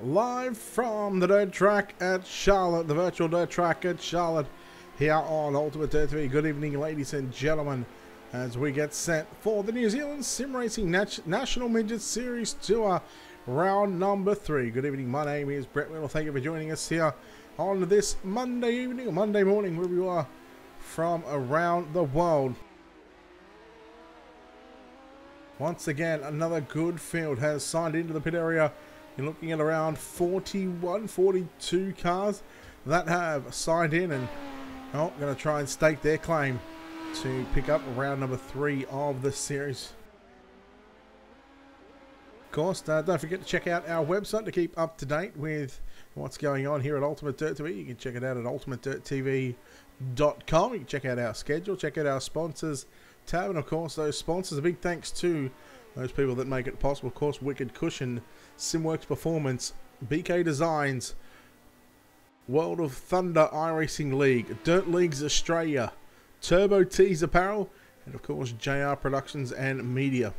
Live from the dirt track at Charlotte, the virtual dirt track at Charlotte, here on Ultimate Dirt TV. Good evening, ladies and gentlemen, as we get set for the New Zealand Sim Racing National Midget Series Tour, round number 3. Good evening, my name is Brett Whittle. Thank you for joining us here on this Monday evening or Monday morning, wherever you are from around the world. Once again, another good field has signed into the pit area. You're looking at around 41, 42 cars that have signed in and going to try and stake their claim to pick up round number 3 of the series. Of course, don't forget to check out our website to keep up to date with what's going on here at Ultimate Dirt TV. You can check it out at ultimatedirttv.com. You can check out our schedule, check out our sponsors tab, and of course those sponsors. A big thanks to those people that make it possible. Of course, Wicked Cushion, Simworks Performance, BK Designs, World of Thunder iRacing League, Dirt Leagues Australia, Turbo Tees Apparel, and of course JR Productions and Media.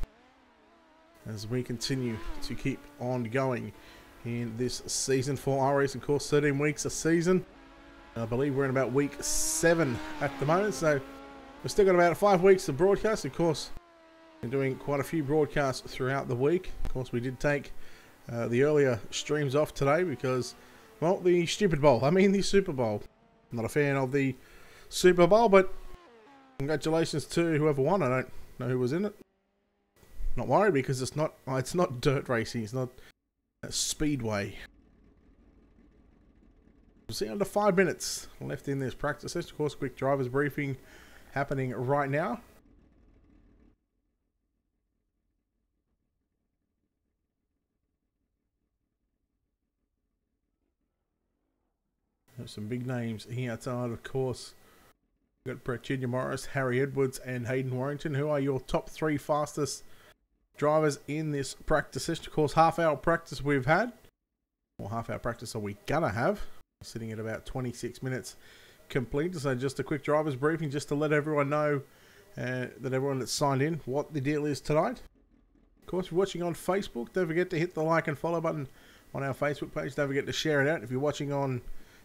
As we continue to keep on going in this season for iRacing, of course 13 weeks a season. I believe we're in about week 7 at the moment, so we've still got about 5 weeks to broadcast. Of course, we're doing quite a few broadcasts throughout the week. Of course, we did take the earlier streams off today because, well, the Super Bowl. I'm not a fan of the Super Bowl, but congratulations to whoever won. I don't know who was in it. Not worried because it's not dirt racing. It's not speedway. We'll see, under 5 minutes left in this practice session. Of course, quick driver's briefing happening right now. There's some big names here outside, of course. We've got Brett Jr. Morris, Harry Edwards, and Hayden Warrington, who are your top 3 fastest drivers in this practice session. Of course, half-hour practice we've had, or half-hour practice are we gonna have, sitting at about 26 minutes complete. So just a quick driver's briefing, just to let everyone know that everyone that's signed in, what the deal is tonight. Of course, if you're watching on Facebook, don't forget to hit the like and follow button on our Facebook page. Don't forget to share it out. If you're watching on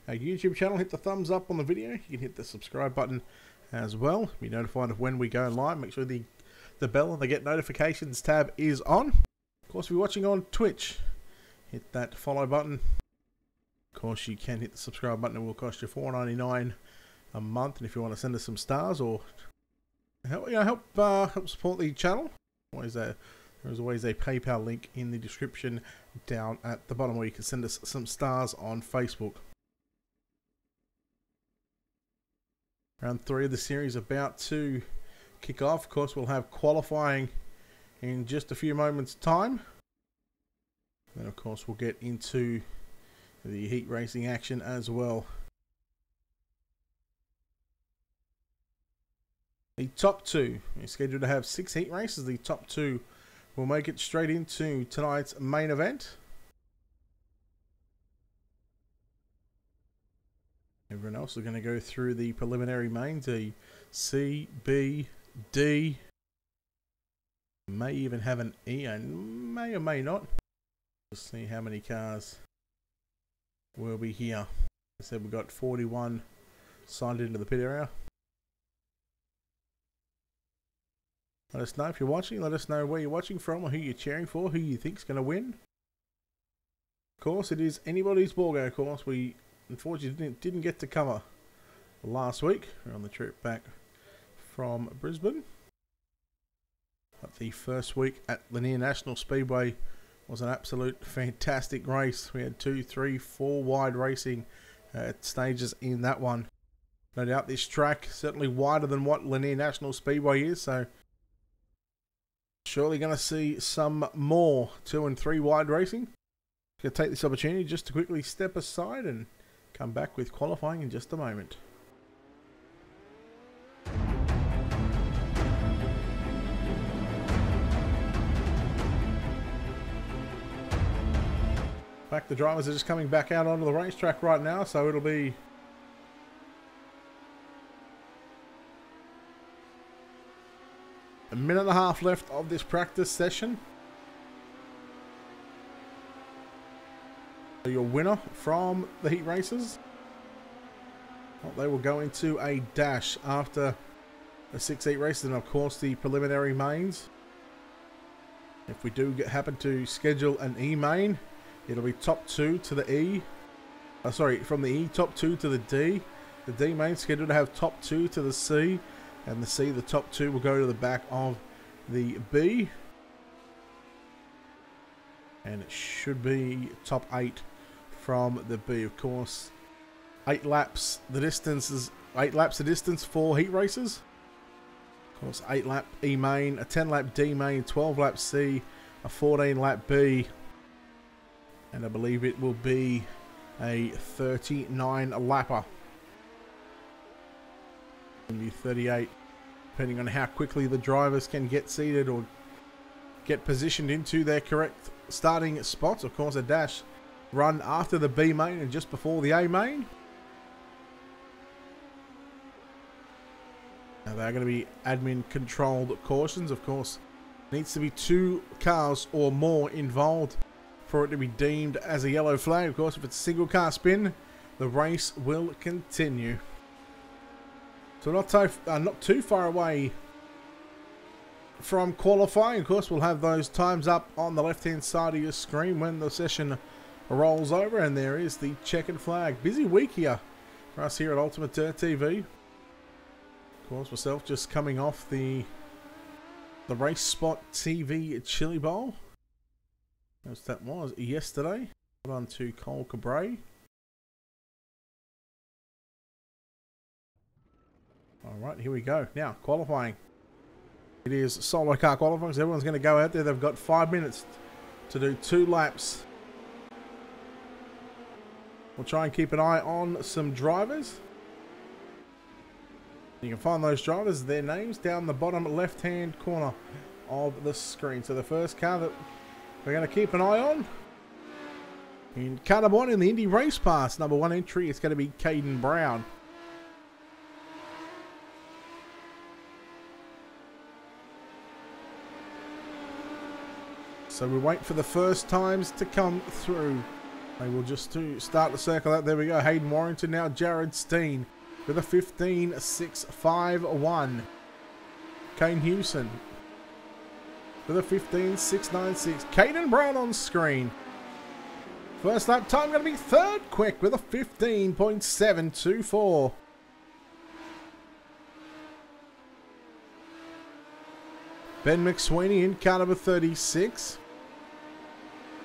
our YouTube channel, hit the thumbs up on the video. You can hit the subscribe button as well. Be notified of when we go live. Make sure the bell and the get notifications tab is on. Of course, if you're watching on Twitch, hit that follow button. Of course, you can hit the subscribe button. It will cost you $4.99 a month. And if you want to send us some stars or help support the channel, there's always a PayPal link in the description down at the bottom where you can send us some stars on Facebook. Round 3 of the series about to kick off. Of course, we'll have qualifying in just a few moments' time. Then, of course, we'll get into the heat racing action as well. The top 2 is scheduled to have 6 heat races. The top 2 will make it straight into tonight's main event. Everyone else is going to go through the preliminary mains, a C, B, D. May even have an E, and may or may not. We'll see how many cars will be here. I said we've got 41 signed into the pit area. Let us know if you're watching. Let us know where you're watching from or who you're cheering for, who you think's going to win. Of course, it is anybody's ballgame. Of course, we unfortunately didn't get to cover last week. We're on the trip back from Brisbane. But the first week at Lanier National Speedway was an absolute fantastic race. We had 2, 3, 4 wide racing stages in that one. No doubt this track certainly wider than what Lanier National Speedway is, so surely going to see some more 2 and 3 wide racing. I'm going to take this opportunity just to quickly step aside and come back with qualifying in just a moment. Back, the drivers are just coming back out onto the racetrack right now, so it'll be a minute and a half left of this practice session. So your winner from the heat races. Well, they will go into a dash after the 6 heat races and of course the preliminary mains. If we do happen to schedule an E main, it'll be top 2 to the E. From the E top 2 to the D. The D main scheduled to have top 2 to the C, and the C, the top 2 will go to the back of the B. And it should be top 8 from the B, of course. 8 laps. The distance is 8 laps the distance for heat races. Of course, 8 lap E main, a 10 lap D main, 12 lap C, a 14 lap B, and I believe it will be a 39 lapper. Maybe 38, depending on how quickly the drivers can get seated or get positioned into their correct starting spots. Of course, a dash run after the B main and just before the A main. Now they're going to be admin controlled cautions. Of course, needs to be 2 cars or more involved for it to be deemed as a yellow flag. Of course, if it's a single car spin, the race will continue. So not too far away from qualifying. Of course, we'll have those times up on the left-hand side of your screen when the session rolls over. And there is the checkered flag. Busy week here for us here at Ultimate Dirt TV. Of course, myself just coming off the Race Spot TV Chili Bowl. As that was yesterday. Got on to Cole Cabray. Alright, here we go. Now, qualifying. It is solo car qualifying, so everyone's going to go out there. They've got 5 minutes to do 2 laps. We'll try and keep an eye on some drivers. You can find those drivers, their names, down the bottom left-hand corner of the screen. So the first car that we're going to keep an eye on, in car number 1 in the Indy Race Pass, number 1 entry, it's going to be Caden Brown. So we wait for the first times to come through. They will just start the circle out. There we go. Hayden Warrington now. Jared Steen with a 15.651. Kane Hewson with a 15.696. Caden Brown on screen. First lap time going to be third quick with a 15.724. Ben McSweeney in car number 36.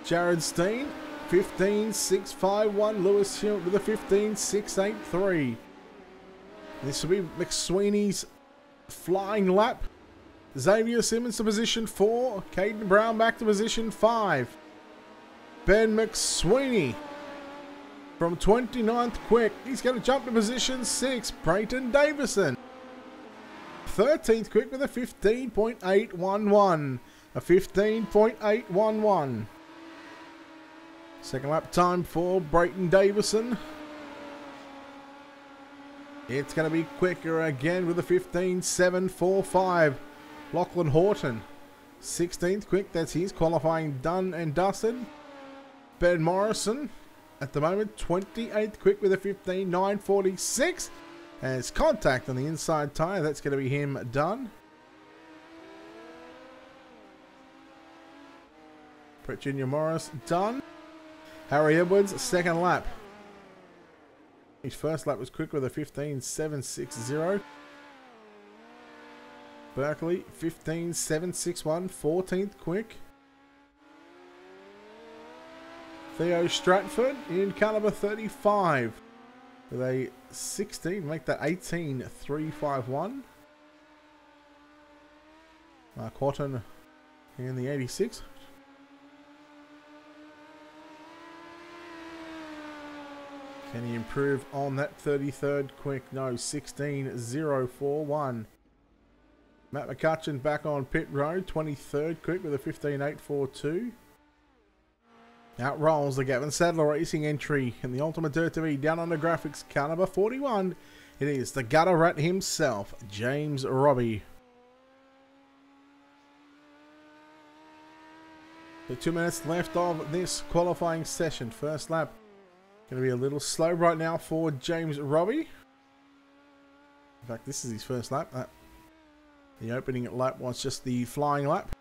Jared Steen, 15.651. Lewis Hewitt with a 15.683. This will be McSweeney's flying lap. Xavier Simmons to position 4. Caden Brown back to position 5. Ben McSweeney from 29th quick. He's going to jump to position 6. Brayton Davison, 13th quick with a 15.811. A 15.811. Second lap time for Brayton Davison. It's going to be quicker again with a 15.745. Lachlan Horton, 16th quick. That's his qualifying done and dusted. Ben Morrison, at the moment, 28th quick with a 15.946. And it's contact on the inside tyre. That's going to be him done. Brett Junior Morris done. Harry Edwards, second lap. His first lap was quick with a 15.760. Berkeley, 15.761, 14th quick. Theo Stratford in car number 35 with a 16, make that 18.351. Mark Horton in the 86. Can he improve on that 33rd quick? No, 16.041. Matt McCutcheon back on pit road, 23rd quick with a 15.842. Out rolls the Gavin Sadler Racing entry in the Ultimate Dirt TV Down Under Graphics car number 41. It is the gutter rat himself, James Robbie. So 2 minutes left of this qualifying session. First lap going to be a little slow right now for James Robbie. In fact, this is his first lap. The opening lap was just the flying lap.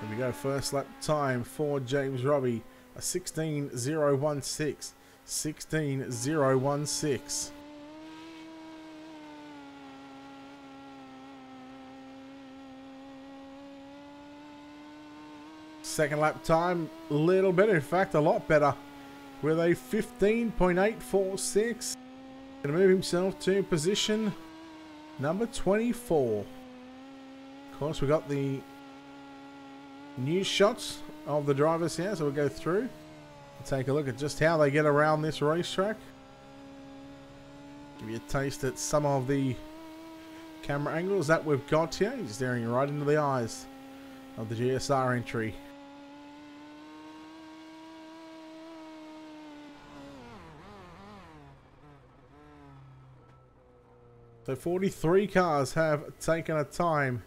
Here we go, first lap time for James Robbie. A 16.016. 16.016. Second lap time, a little better, in fact a lot better, with a 15.846. Going to move himself to position number 24. Of course, we got the new shots of the drivers here, so we'll go through and take a look at just how they get around this racetrack. Give you a taste at some of the camera angles that we've got here. He's staring right into the eyes of the GSR entry. So 43 cars have taken a time.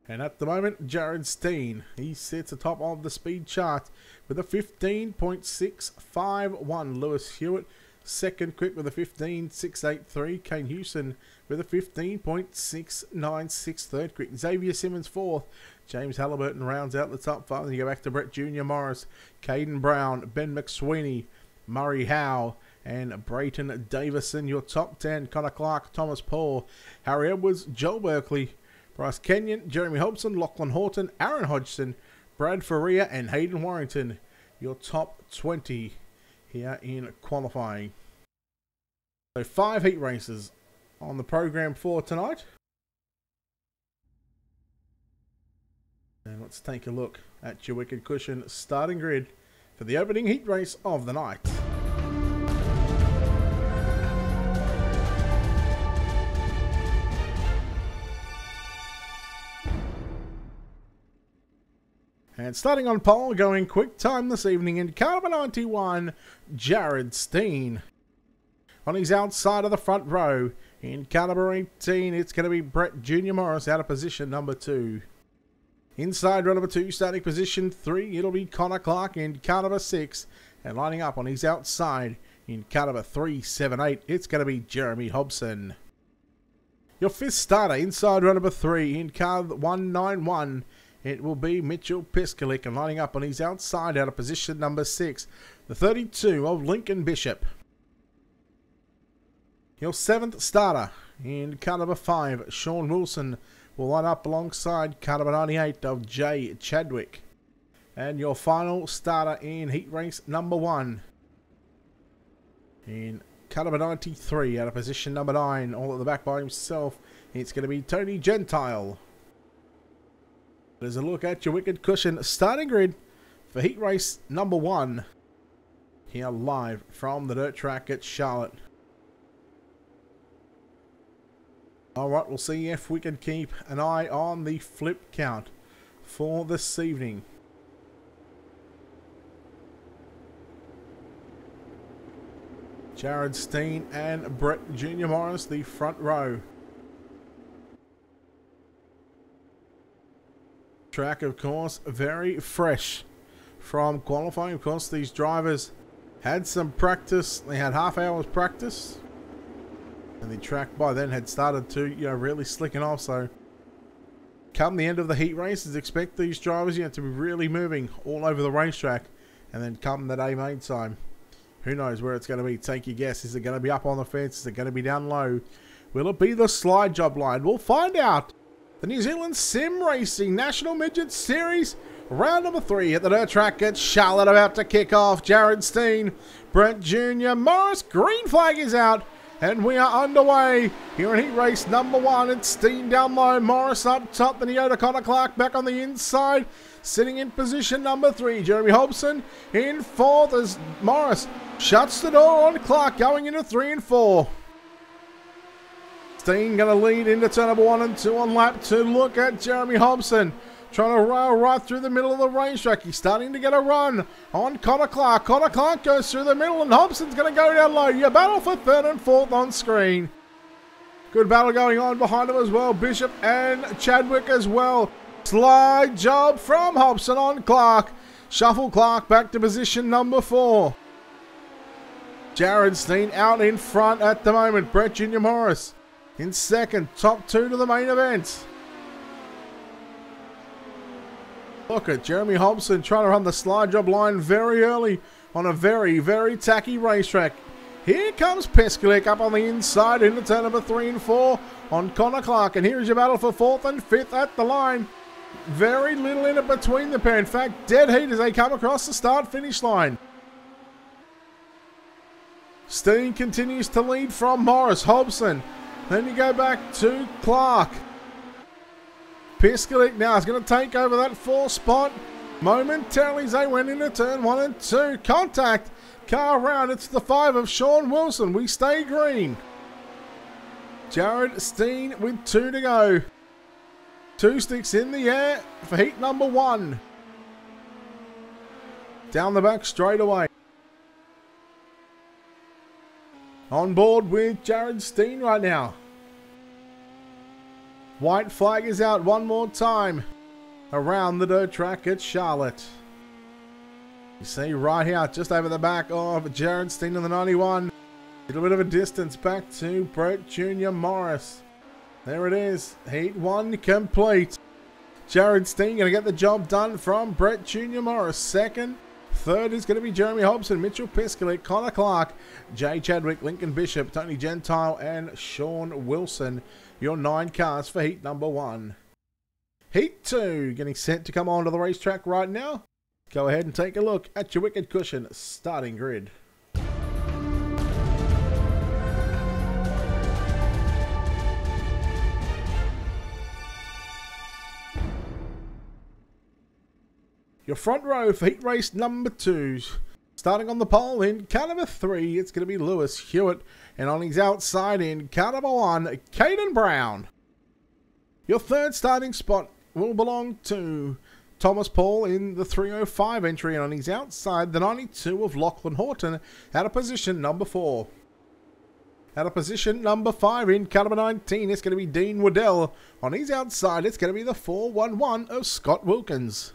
And at the moment, Jared Steen, he sits atop of the speed chart with a 15.651. Lewis Hewitt, second quick with a 15.683. Kane Hewson with a 15.696. Third quick. Xavier Simmons, fourth. James Halliburton rounds out the top five. Then you go back to Brett Jr. Morris, Caden Brown, Ben McSweeney, Murray Howe, and Brayton Davison. Your top 10, Connor Clark, Thomas Paul, Harry Edwards, Joel Berkeley, Bryce Kenyon, Jeremy Hobson, Lachlan Horton, Aaron Hodgson, Brad Faria, and Hayden Warrington. Your top 20 here in qualifying. So 5 heat races on the program for tonight. And let's take a look at your Wicked Cushion starting grid for the opening heat race of the night. And starting on pole, going quick time this evening in car number 91, Jared Steen. On his outside of the front row, in car number 18, it's going to be Brett Jr. Morris out of position number 2. Inside row number 2, starting position 3, it'll be Connor Clark in car number 6. And lining up on his outside, in car number 378, it's going to be Jeremy Hobson. Your 5th starter, inside row number 3, in car 191, it will be Mitchell Piskalik, and lining up on his outside out of position number 6, the 32 of Lincoln Bishop. Your 7th starter in car number 5, Sean Wilson, will line up alongside car number 98 of Jay Chadwick. And your final starter in heat race number 1, in car number 93 out of position number 9, all at the back by himself, it's going to be Tony Gentile. There's a look at your Wicked Cushion starting grid for heat race number 1 here live from the dirt track at Charlotte. Alright, we'll see if we can keep an eye on the flip count for this evening. Jared Steen and Brett Jr. Morris, the front row. Track, of course, very fresh from qualifying. Of course, these drivers had some practice. They had half hours practice, and the track by then had started to, really slicking off. So come the end of the heat races, expect these drivers, to be really moving all over the racetrack. And then come the day main time, who knows where it's going to be? Take your guess. Is it going to be up on the fence? Is it going to be down low? Will it be the slide job line? We'll find out. The New Zealand Sim Racing National Midget Series, round number 3 at the dirt track at Charlotte, about to kick off. Jared Steen, Brett Jr. Morris, green flag is out, and we are underway here in heat race number 1. It's Steen down low, Morris up top, then Yoda Connor Clark back on the inside, sitting in position number 3. Jeremy Hobson in 4th as Morris shuts the door on Clark, going into 3 and 4. Steen going to lead into turn number 1 and 2 on lap 2. Look at Jeremy Hobson trying to rail right through the middle of the racetrack. He's starting to get a run on Connor Clark. Connor Clark goes through the middle, and Hobson's going to go down low. You battle for 3rd and 4th on screen. Good battle going on behind him as well. Bishop and Chadwick as well. Slide job from Hobson on Clark. Shuffle Clark back to position number 4. Jared Steen out in front at the moment. Brett Junior Morris in second. Top 2 to the main event. Look at Jeremy Hobson trying to run the slide job line very early on a very, very tacky racetrack. Here comes Peskilik up on the inside into turn number 3 and 4 on Connor Clark. And here is your battle for 4th and 5th at the line. Very little in it between the pair. In fact, dead heat as they come across the start-finish line. Steen continues to lead from Morris. Hobson. Then you go back to Clark. Peskilik now is going to take over that 4 spot. Momentarily as they went into turn 1 and 2. Contact. Car round. It's the 5 of Sean Wilson. We stay green. Jared Steen with 2 to go. 2 sticks in the air for heat number 1. Down the back straight away. On board with Jared Steen right now. White flag is out one more time around the dirt track at Charlotte. You see right here, just over the back of Jared Steen in the 91. A little bit of a distance back to Brett Junior Morris. There it is. Heat 1 complete. Jared Steen going to get the job done from Brett Junior Morris. Second. Third is going to be Jeremy Hobson, Mitchell Peskilik, Connor Clark, Jay Chadwick, Lincoln Bishop, Tony Gentile, and Sean Wilson. Your 9 cars for heat number 1. Heat 2 getting set to come onto the racetrack right now. Go ahead and take a look at your Wicked Cushion starting grid. Your front row for heat race number 2. Starting on the pole in car number 3, it's going to be Lewis Hewitt. And on his outside in car number 1, Caden Brown. Your third starting spot will belong to Thomas Paul in the 305 entry. And on his outside, the 92 of Lachlan Horton out of position number 4. Out of position number 5 in car number 19, it's going to be Dean Waddell. On his outside, it's going to be the 411 of Scott Wilkins.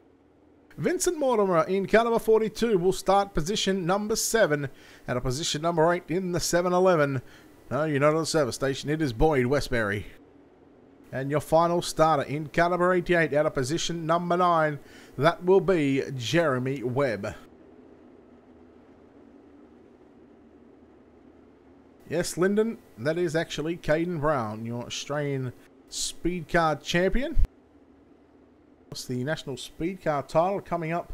Vincent Mortimer in car number 42 will start position number 7. Out of position number 8 in the 711. No, you're not at the service station. It is Boyd Westbury. And your final starter in car number 88 out of position number 9. That will be Jeremy Webb. Yes, Lyndon, that is actually Caden Brown, your Australian Speed Car Champion. It's the National Speed Car title coming up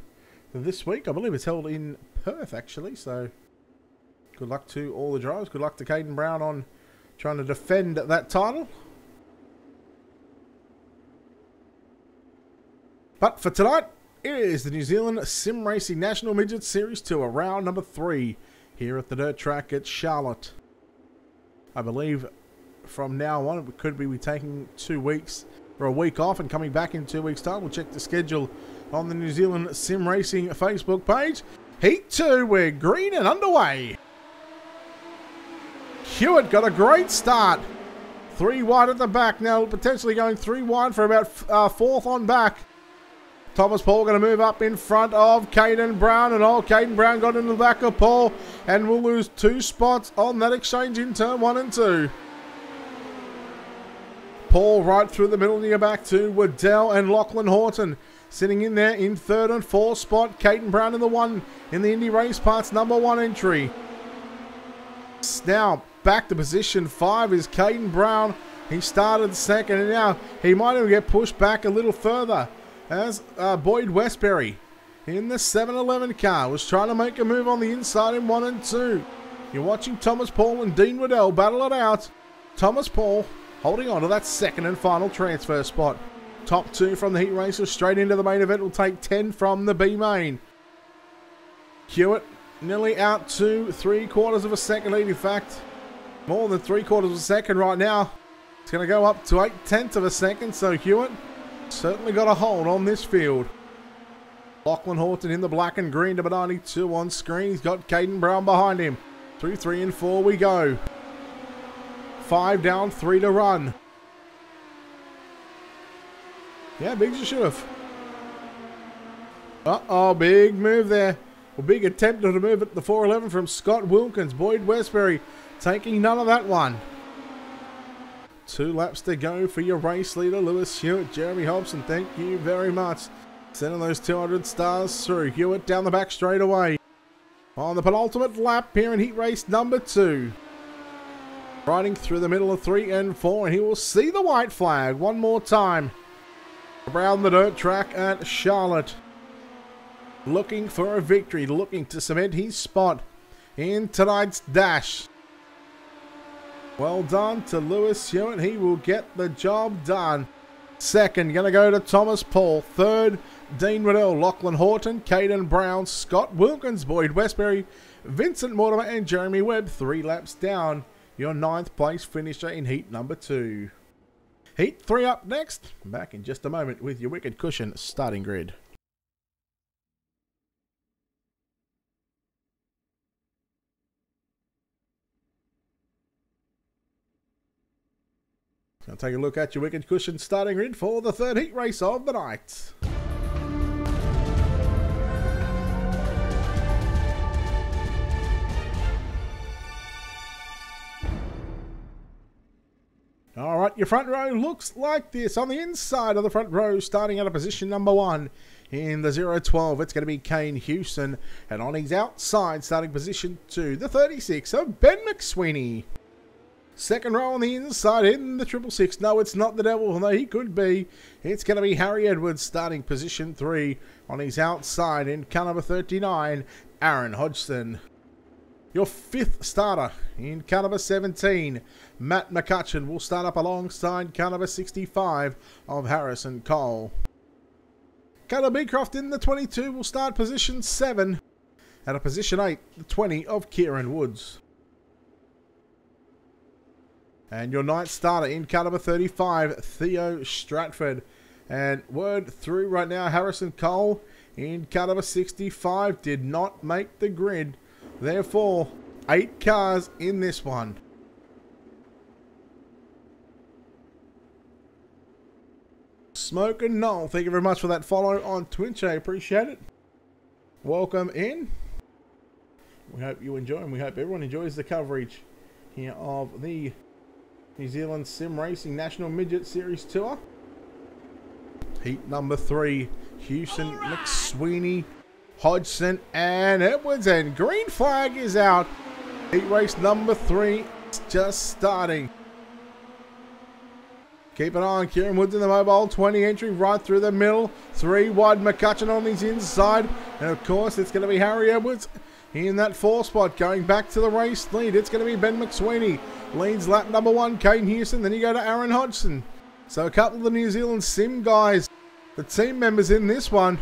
this week. I believe it's held in Perth, actually. So, good luck to all the drivers. Good luck to Caden Brown on trying to defend that title. But for tonight, it is the New Zealand Sim Racing National Midget Series 2, round number 3, here at the dirt track at Charlotte. I believe from now on, it could be taking 2 weeks or a week off and coming back in 2 weeks' time. We'll check the schedule on the New Zealand Sim Racing Facebook page. Heat 2, we're green and underway. Hewitt got a great start. 3 wide at the back. Now potentially going 3 wide for about 4th on back. Thomas Paul going to move up in front of Caden Brown. And Caden Brown got into the back of Paul. And we'll lose 2 spots on that exchange in turn 1 and 2. Paul right through the middle, near back to Waddell and Lachlan Horton. Sitting in there in 3rd and 4th spot. Caden Brown in the 1 in the Indy Race Parts number 1 entry. Now back to position 5 is Caden Brown. He started 2nd and now he might even get pushed back a little further as Boyd Westbury in the 711 car was trying to make a move on the inside in 1 and 2. You're watching Thomas Paul and Dean Waddell battle it out. Thomas Paul holding on to that 2nd and final transfer spot. Top 2 from the heat racers straight into the main event will take 10 from the B main. Hewitt nearly out to 3/4 of a second lead. In fact, more than 3/4 of a second right now. It's going to go up to 8/10 of a second. So Hewitt certainly got a hold on this field. Lachlan Horton in the black and green, number 92 on screen. He's got Caden Brown behind him. Through 3 and 4 we go. 5 down, 3 to run. Yeah, Biggs should have. Uh-oh, big move there. Well, big attempt to move at the 411 from Scott Wilkins. Boyd Westbury taking none of that one. 2 laps to go for your race leader, Lewis Stewart. Jeremy Hobson, thank you very much. Sending those 200 stars through. Hewitt down the back straight away. On the penultimate lap here in heat race number 2. Riding through the middle of 3 and 4, and he will see the white flag one more time. Around the dirt track at Charlotte. Looking for a victory, looking to cement his spot in tonight's dash. Well done to Lewis Stewart. He will get the job done. Second, going to go to Thomas Paul. Third, Dean Riddell, Lachlan Horton, Caden Brown, Scott Wilkins, Boyd Westbury, Vincent Mortimer, and Jeremy Webb. 3 laps down. Your 9th place finisher in heat number 2. Heat 3 up next. Back in just a moment with your Wicked Cushion starting grid. Now take a look at your Wicked Cushion starting grid for the 3rd heat race of the night. Alright, your front row looks like this. On the inside of the front row, starting out of position number 1 in the 012, it's going to be Kane Houston. And on his outside, starting position 2, the 36 of Ben McSweeney. Second row on the inside in the 666. No, it's not the Devil, although he could be. It's going to be Harry Edwards starting position 3 on his outside in car number 39, Aaron Hodgson. Your 5th starter in car number 17, Matt McCutcheon, will start up alongside car number 65 of Harrison Cole. Caleb Beecroft in the 22 will start position 7. At a position 8, the 20 of Kieran Woods. And your 9th starter in car number 35, Theo Stratford. And word through right now, Harrison Cole in car number 65 did not make the grid. Therefore, 8 cars in this one. Smoke and Noel, thank you very much for that follow on Twitch. I appreciate it. Welcome in. We hope you enjoy, and we hope everyone enjoys the coverage here of the New Zealand Sim Racing National Midget Series Tour. Heat number 3, Houston, McSweeney, Hodgson, and Edwards, and green flag is out. Heat race number 3 is just starting. Keep an eye on Kieran Woods in the mobile 20 entry right through the middle. 3 wide, McCutcheon on his inside, and of course it's going to be Harry Edwards in that 4 spot, going back to the race lead. It's going to be Ben McSweeney. Leads lap number 1, Kane Houston. Then you go to Aaron Hodgson. So a couple of the New Zealand Sim guys, the team members in this one.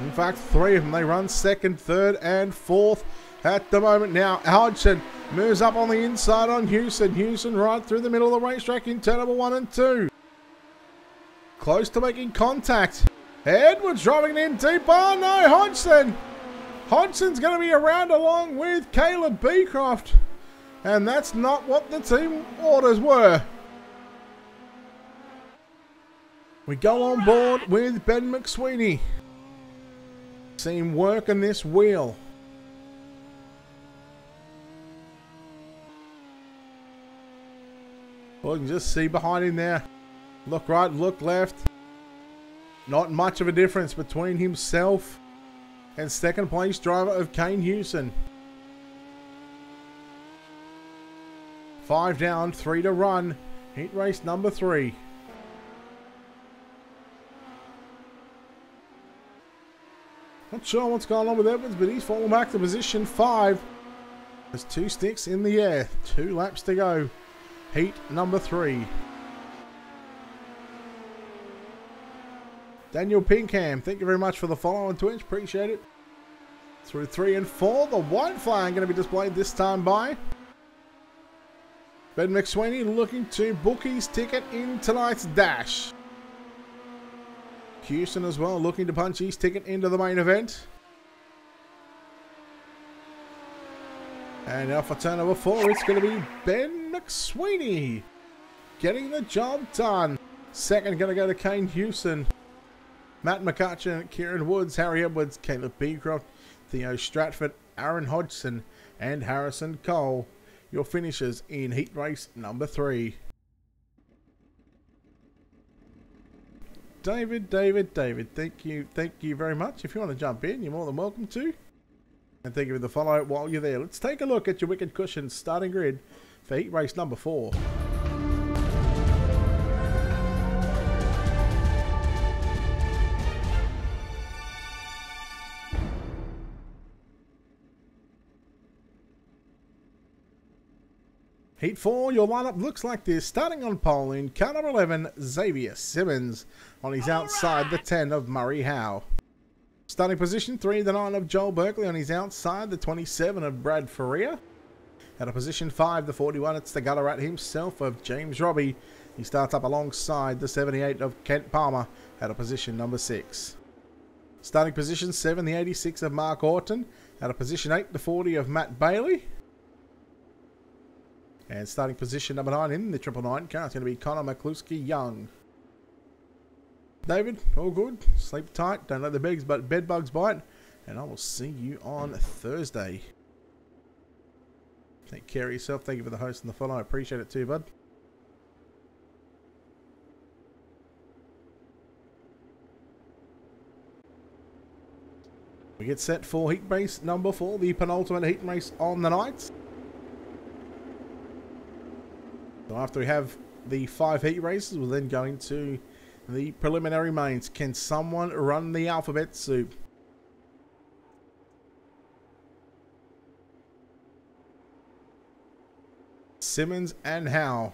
In fact, 3 of them, they run 2nd, 3rd, and 4th at the moment. Now, Hodgson moves up on the inside on Houston. Houston right through the middle of the racetrack in turn number 1 and 2. Close to making contact. Edwards driving in deep. Oh no, Hodgson! Hodgson's going to be around along with Caleb Beecroft. And that's not what the team orders were. We go on board with Ben McSweeney. See him working this wheel. Well, you can just see behind him there. Look right, look left. Not much of a difference between himself and 2nd place driver of Kane Houston. 5 down, 3 to run. Heat race number 3. Not sure what's going on with Edwards, but he's fallen back to position 5. There's 2 sticks in the air. 2 laps to go. Heat number 3. Daniel Pinkham, thank you very much for the follow on Twitch. Appreciate it. Through 3 and 4, the white flag going to be displayed this time by Ben McSweeney, looking to book his ticket in tonight's dash. Houston as well, looking to punch his ticket into the main event. And now for turn number 4, it's going to be Ben McSweeney getting the job done. Second going to go to Kane Hewson, Matt McCutcheon, Kieran Woods, Harry Edwards, Caleb Beecroft, Theo Stratford, Aaron Hodgson, and Harrison Cole. Your finishers in heat race number 3. David, thank you very much. If you want to jump in, you're more than welcome to. And thank you for the follow while you're there. Let's take a look at your Wicked Cushion starting grid for heat race number 4. Heat 4, your lineup looks like this. Starting on pole in car number 11, Xavier Simmons. On his outside, the 10 of Murray Howe. Starting position 3, the 9 of Joel Berkeley. On his outside, the 27 of Brad Faria. At a position 5, the 41, it's the gutter rat himself of James Robbie. He starts up alongside the 78 of Kent Palmer at a position number 6. Starting position 7, the 86 of Mark Orton. At a position 8, the 40 of Matt Bailey. And starting position number 9 in the 999 car, it's going to be Connor McCluskey Young. David, all good? Sleep tight, don't let the bed bugs bite. And I will see you on Thursday. Take care of yourself. Thank you for the host and the follow. I appreciate it too, bud. We get set for heat race number 4, the penultimate heat race on the night. So after we have the 5 heat races, we'll then go into the preliminary mains. Can someone run the alphabet soup? Simmons and Howe.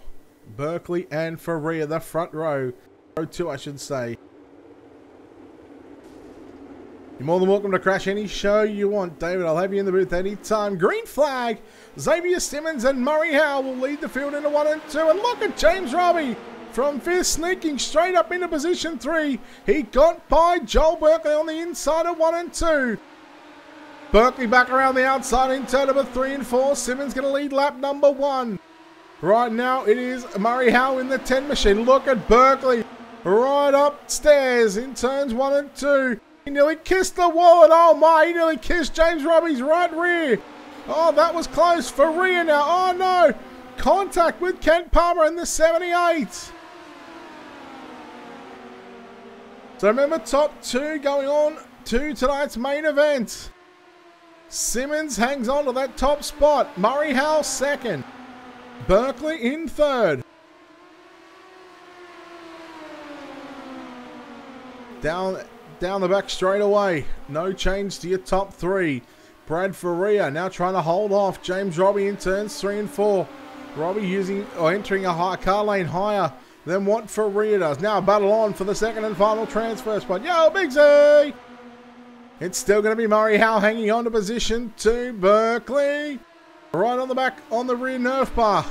Berkeley and Faria, the front row. Row 2, I should say. You're more than welcome to crash any show you want, David. I'll have you in the booth anytime. Green flag. Xavier Simmons and Murray Howe will lead the field into 1 and 2. And look at James Robbie from 5th, sneaking straight up into position 3. He got by Joel Berkeley on the inside of 1 and 2. Berkeley back around the outside in turn number 3 and 4. Simmons going to lead lap number 1. Right now it is Murray Howe in the 10 machine. Look at Berkeley right upstairs in turns 1 and 2. He nearly kissed the wall, and oh my, he nearly kissed James Robbie's right rear. Oh, that was close. Faria now. Oh no. Contact with Kent Palmer in the 78. So remember, top 2 going on to tonight's main event. Simmons hangs on to that top spot. Murray Howe 2nd. Berkeley in 3rd. Down the back straight away. No change to your top 3. Brad Faria now trying to hold off James Robbie in turns 3 and 4. Robbie entering a high car lane higher than what Faria does. Now battle on for the 2nd and final transfer spot. Yo, Big Z! It's still going to be Murray Howe hanging on to position 2. Berkeley right on the back on the rear nerf bar.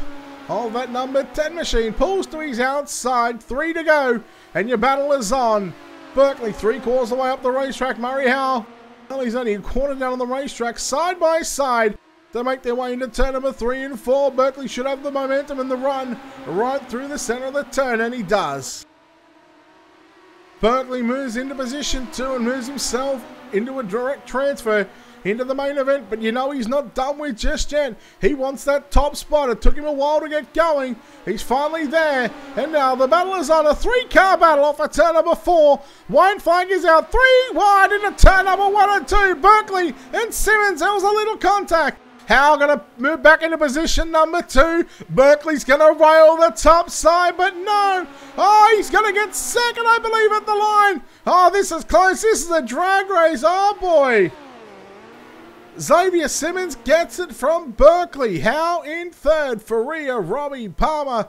Oh, that number 10 machine pulls to his outside. 3 to go. And your battle is on. Berkeley 3/4 of the way up the racetrack. Murray Howe, well, he's only a quarter down on the racetrack. Side by side, they make their way into turn number 3 and 4. Berkeley should have the momentum in the run right through the center of the turn, and he does. Berkeley moves into position 2 and moves himself into a direct transfer into the main event, but you know he's not done with just yet. He wants that top spot. It took him a while to get going. He's finally there, and now the battle is on. A 3-car battle off of turn number 4. Wayne flag is out 3 wide into turn number 1 and 2. Berkeley and Simmons, there was a little contact. Howe going to move back into position number 2. Berkeley's going to rail the top side, but no. Oh, he's going to get 2nd, I believe, at the line. Oh, this is close. This is a drag race. Oh, boy. Xavier Simmons gets it from Berkeley. Howe in 3rd. Faria, Robbie, Palmer,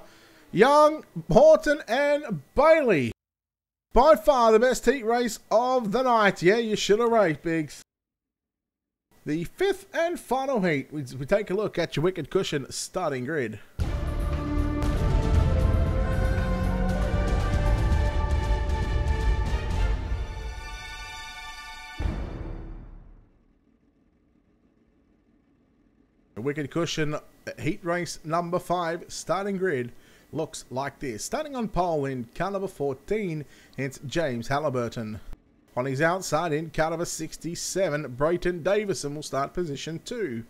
Young, Horton, and Bailey. By far the best heat race of the night. Yeah, you should have raced, Biggs. The 5th and final heat. We take a look at your Wicked Cushion starting grid. wicked cushion heat race number 5 starting grid looks like this. Starting on pole in car number 14, it's James Halliburton. On his outside in car number 67, Brayton Davison will start position 2.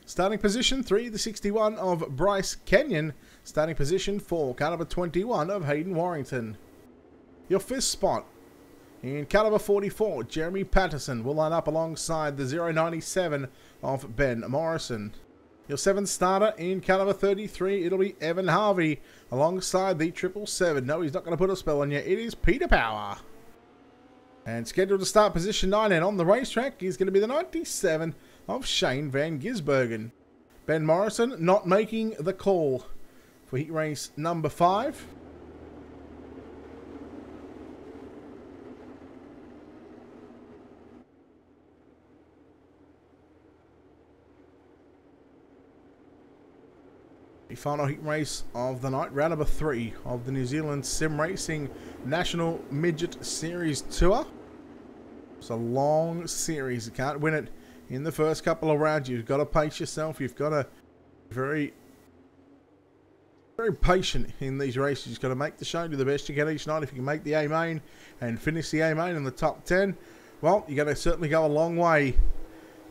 Starting position 3, the 61 of Bryce Kenyon. Starting position 4, car number 21 of Hayden Warrington. Your 5th spot in car number 44, Jeremy Patterson will line up alongside the 097 of Ben Morrison. Your 7th starter in car number 33, it'll be Evan Harvey alongside the 777. No, he's not going to put a spell on you. It is Peter Power. And scheduled to start position 9 and on the racetrack is going to be the 97 of Shane Van Gisbergen. Ben Morrison not making the call for heat race number 5. The final heat race of the night, round number 3 of the New Zealand Sim Racing National Midget Series Tour. It's a long series. You can't win it in the first couple of rounds. You've got to pace yourself. You've got to be very patient in these races. You've got to make the show, do the best you can each night. If you can make the A main and finish the A main in the top 10, well, you're going to certainly go a long way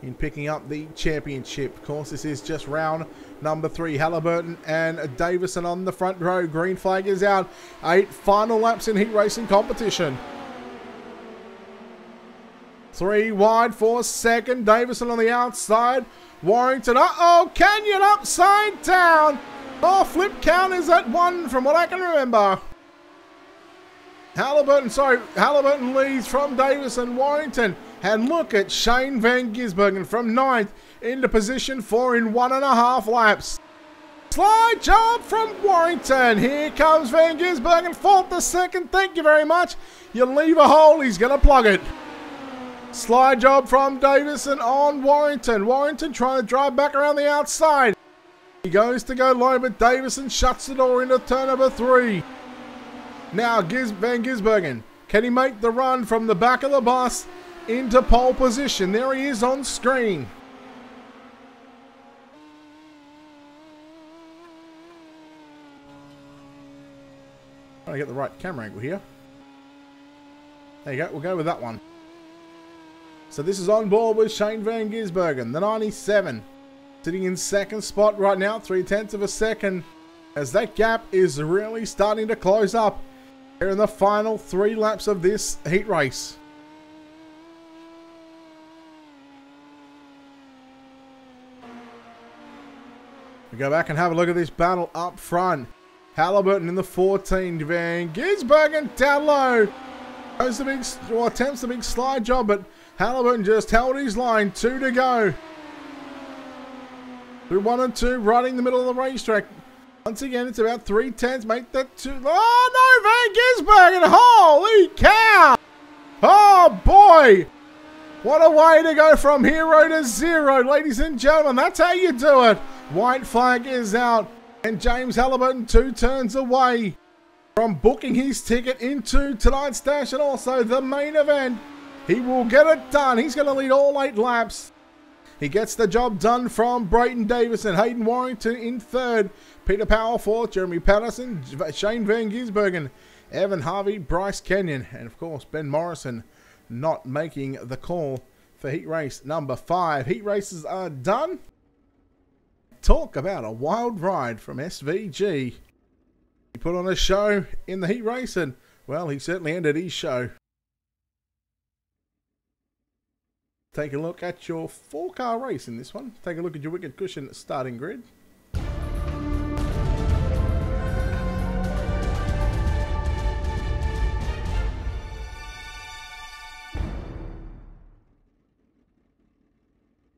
in picking up the championship. Of course, this is just round number 3. Halliburton and Davison on the front row. Green flag is out. 8 final laps in heat racing competition. 3 wide for second. Davison on the outside. Warrington. Uh-oh, Canyon upside down. Oh, flip count is at 1 from what I can remember. Halliburton leads from Davison. Warrington. And look at Shane Van Gisbergen from 9th into position 4 in 1.5 laps. Slide job from Warrington. Here comes Van Gisbergen, 4th to 2nd. Thank you very much. You leave a hole, he's going to plug it. Slide job from Davison on Warrington. Warrington trying to drive back around the outside. He goes to go low, but Davison shuts the door into turn number 3. Now Van Gisbergen. Can he make the run from the back of the bus into pole position? There he is on screen. Trying to get the right camera angle here. There you go, we'll go with that one. So this is on board with Shane Van Gisbergen, the 97. Sitting in 2nd spot right now, 0.3 of a second. As that gap is really starting to close up here in the final 3 laps of this heat race. We go back and have a look at this battle up front. Halliburton in the 14. Van Gisbergen down low. Goes the big, or attempts the big slide job, but Halliburton just held his line. 2 to go. Through 1 and 2, right in the middle of the racetrack. Once again, it's about 3/10. Make that 2. Oh no, Van Gisbergen! Holy cow! Oh boy! What a way to go from hero to zero, ladies and gentlemen. That's how you do it. White flag is out, and James Halliburton 2 turns away from booking his ticket into tonight's dash and also the main event. He will get it done. He's going to lead all 8 laps. He gets the job done from Brayton Davison. Hayden Warrington in 3rd. Peter Power 4th. Jeremy Patterson. Shane Van Gisbergen. Evan Harvey. Bryce Kenyon. And of course Ben Morrison not making the call for heat race number 5. Heat races are done. Talk about a wild ride from SVG. He put on a show in the heat race and, well, he certainly ended his show. Take a look at your 4-car race in this one. Take a look at your wicked cushion starting grid.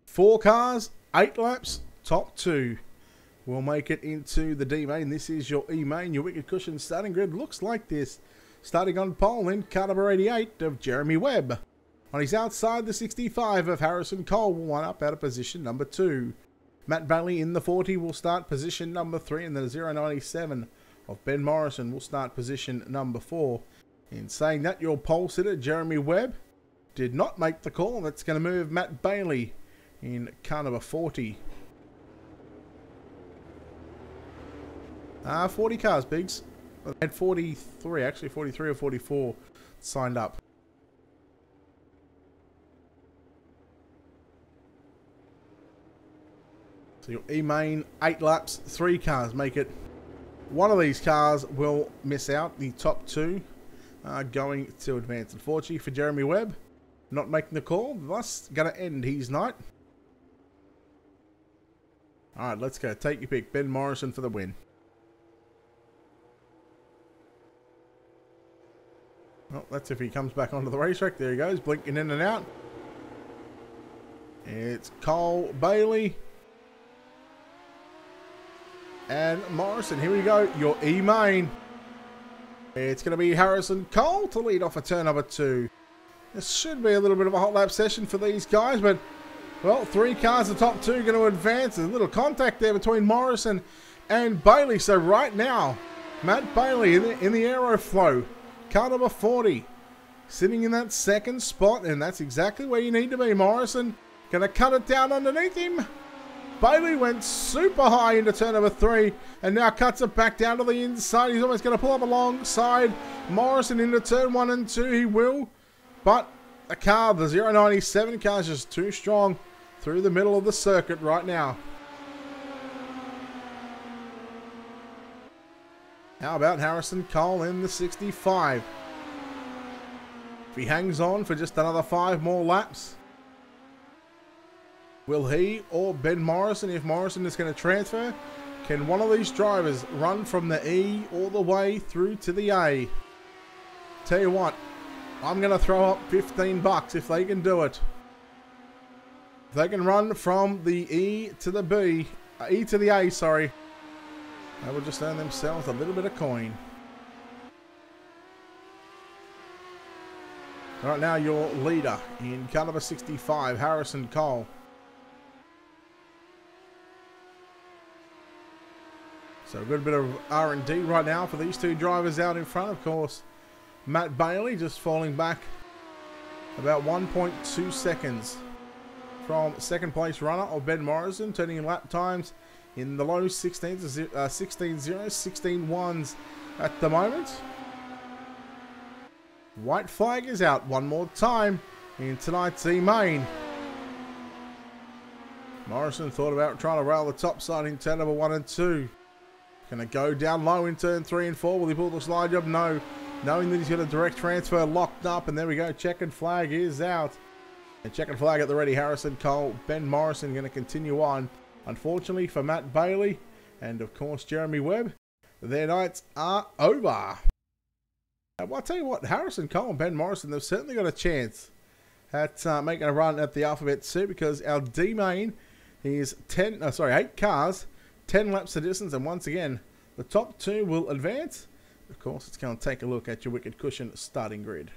Four cars, 8 laps, top 2 will make it into the D main. This is your E main. Your wicked cushion starting grid looks like this. Starting on pole in car number 88 of Jeremy Webb. On his outside, the 65 of Harrison Cole will line up out of position number 2. Matt Bailey in the 40 will start position number 3, and the 097 of Ben Morrison will start position number 4. In saying that, your pole sitter, Jeremy Webb, did not make the call. That's going to move Matt Bailey in car number 40. 40 cars, Biggs. I had 43, actually 43 or 44 signed up. So your E-main, 8 laps, 3 cars make it. One of these cars will miss out. The top 2 are going to advance. Unfortunately for Jeremy Webb, not making the call, thus going to end his night. Alright, let's go. Take your pick. Ben Morrison for the win. Well, that's if he comes back onto the racetrack. There he goes, blinking in and out. It's Cole Bailey and Morrison. Here we go, your E-main. It's going to be Harrison Cole to lead off a turn number 2. This should be a little bit of a hot lap session for these guys, but, well, 3 cars, the top 2 going to advance. There's a little contact there between Morrison and Bailey. So right now, Matt Bailey in the Aeroflow, car number 40, sitting in that 2nd spot, and that's exactly where you need to be. Morrison going to cut it down underneath him. Bailey went super high into turn number 3 and now cuts it back down to the inside. He's almost going to pull up alongside Morrison into turn 1 and 2. He will, but the car, the 097 car, is just too strong through the middle of the circuit right now. How about Harrison Cole in the 65? If he hangs on for just another 5 more laps, will he or Ben Morrison, if Morrison is going to transfer, can one of these drivers run from the E all the way through to the A? Tell you what, I'm going to throw up 15 bucks if they can do it. If they can run from the E to the B, E to the A, sorry, they will just earn themselves a little bit of coin. Right now, your leader in car number 65, Harrison Cole. So a good bit of R&D right now for these 2 drivers out in front. Of course, Matt Bailey just falling back about 1.2 seconds from 2nd place runner of Ben Morrison, turning in lap times in the low 16s, 16.1s at the moment. White flag is out one more time in tonight's E-main. Morrison thought about trying to rail the top side in turn number 1 and 2. Going to go down low in turn 3 and 4. Will he pull the slide job? No. Knowing that he's got a direct transfer locked up. And there we go. Checkered flag is out. And checkered flag at the ready. Harrison Cole. Ben Morrison going to continue on. Unfortunately for Matt Bailey and, of course, Jeremy Webb, their nights are over. Well, I'll tell you what. Harrison Cole and Ben Morrison, they've certainly got a chance at making a run at the Alphabet Soup, because our D-main is 8 cars, 10 laps of distance, and once again, the top 2 will advance. Of course, it's going to take a look at your Wicked Cushion starting grid.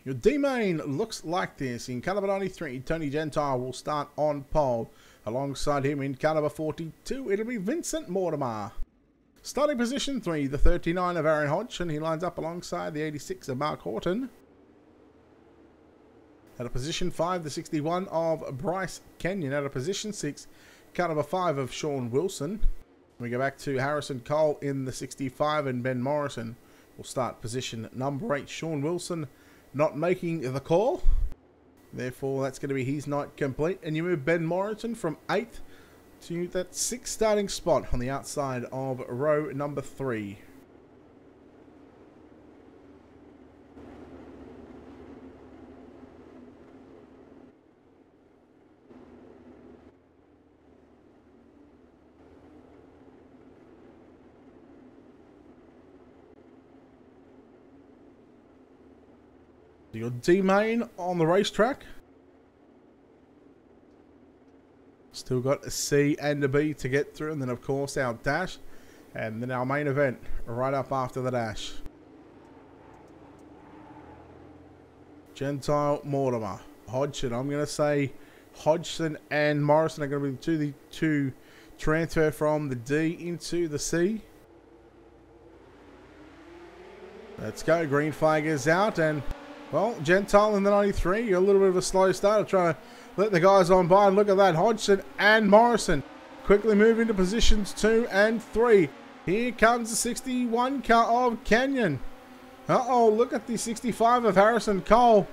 Your D-main looks like this. In car number 93, Tony Gentile will start on pole. Alongside him in car number 42, it'll be Vincent Mortimer. Starting position 3, the 39 of Aaron Hodge, and he lines up alongside the 86 of Mark Horton. At a position 5, the 61 of Bryce Kenyon. At a position 6, car number 5 of Sean Wilson. We go back to Harrison Cole in the 65, and Ben Morrison will start position number 8. Sean Wilson not making the call. Therefore, that's going to be his night complete. And you move Ben Morrison from 8th to that 6th starting spot on the outside of row number 3. Your D-main on the racetrack. Still got a C and a B to get through, and then of course our dash, and then our main event right up after the dash. Gentile, Mortimer, Hodgson. I'm going to say Hodgson and Morrison are going to be the two transfer from the D into the C. Let's go. Green flag is out, and Well, Gentile in the 93, a little bit of a slow start, trying to let the guys on by. And look at that, Hodgson and Morrison quickly move into positions 2 and 3. Here comes the 61 car of Canyon. Uh-oh, look at the 65 of Harrison Cole.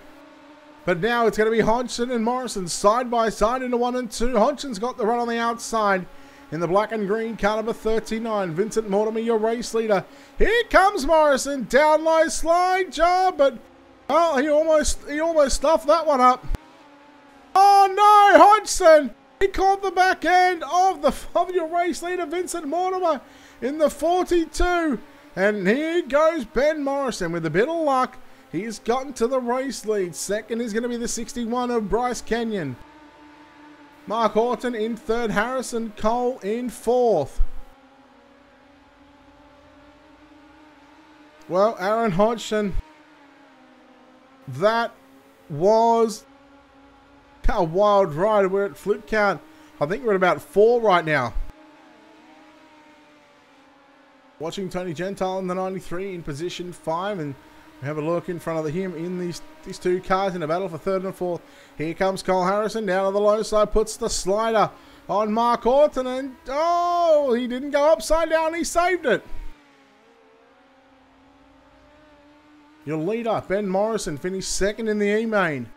But now it's going to be Hodgson and Morrison side by side into 1 and 2. Hodgson's got the run on the outside in the black and green car number 39. Vincent Mortimer, your race leader. Here comes Morrison, down low, slide job, but oh, he almost stuffed that one up. Oh no, Hodgson! He caught the back end of your race leader, Vincent Mortimer, in the 42. And here goes Ben Morrison with a bit of luck. He's gotten to the race lead. Second is going to be the 61 of Bryce Kenyon. Mark Horton in third. Harrison Cole in fourth. Well, Aaron Hodgson, that was a wild ride. We're at flip count. I think we're at about 4 right now. Watching Tony Gentile in the 93 in position 5, and we have a look in front of him in these two cars in a battle for third and fourth. Here comes Cole Harrison down on the low side, puts the slider on Mark Horton, and oh, he didn't go upside down, he saved it. Your leader, Ben Morrison, finished second in the E-Main.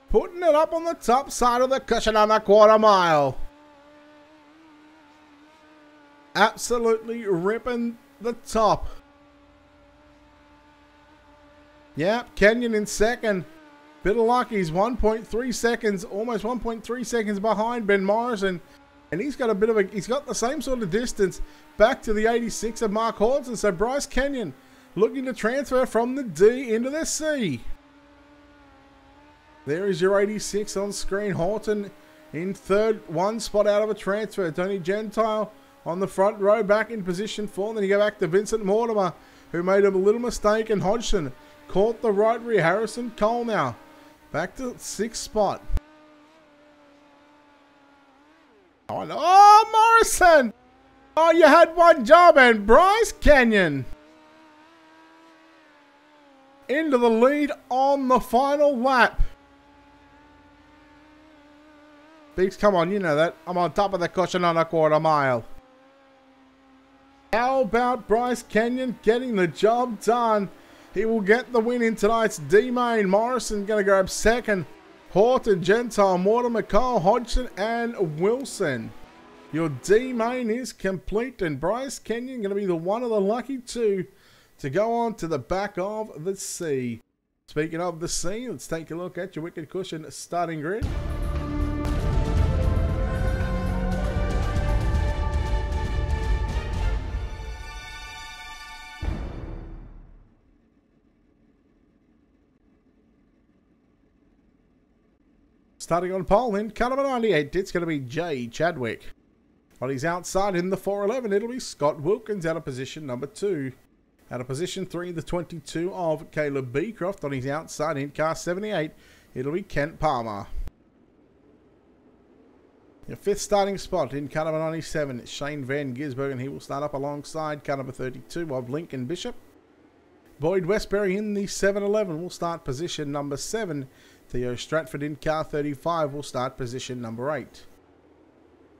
Putting it up on the top side of the cushion on the quarter mile. Absolutely ripping the top. Yep, Kenyon in second. Bit of luck, he's 1.3 seconds, almost 1.3 seconds behind Ben Morrison. And he's got he's got the same sort of distance back to the 86 of Mark Horton. So Bryce Kenyon looking to transfer from the D into the C. There is your 86 on screen. Horton in third, 1 spot out of a transfer. Tony Gentile on the front row, back in position 4. Then you go back to Vincent Mortimer, who made a little mistake, and Hodgson caught the right rear. Harrison Cole now back to 6th spot. Oh, Morrison! Oh, you had one job, and Bryce Kenyon into the lead on the final lap. Biggs, come on, you know that. I'm on top of the cushion on a quarter mile. How about Bryce Kenyon getting the job done? He will get the win in tonight's D-Main. Morrison going to grab second. Horton, Gentile, Mortimer, Cole, Hodgson, and Wilson. Your D-Main is complete, and Bryce Kenyon going to be the one of the lucky 2 to go on to the back of the C. Speaking of the C, let's take a look at your Wicked Cushion starting grid. Starting on pole in car number 98, it's going to be Jay Chadwick. On his outside in the 411, it'll be Scott Wilkins out of position number 2. Out of position 3, the 22 of Caleb Beecroft. On his outside in car 78, it'll be Kent Palmer. Your 5th starting spot in car number 97, it's Shane Van Gisbergen. He will start up alongside car number 32 of Lincoln Bishop. Boyd Westbury in the 711 will start position number 7. Theo Stratford in car 35 will start position number 8.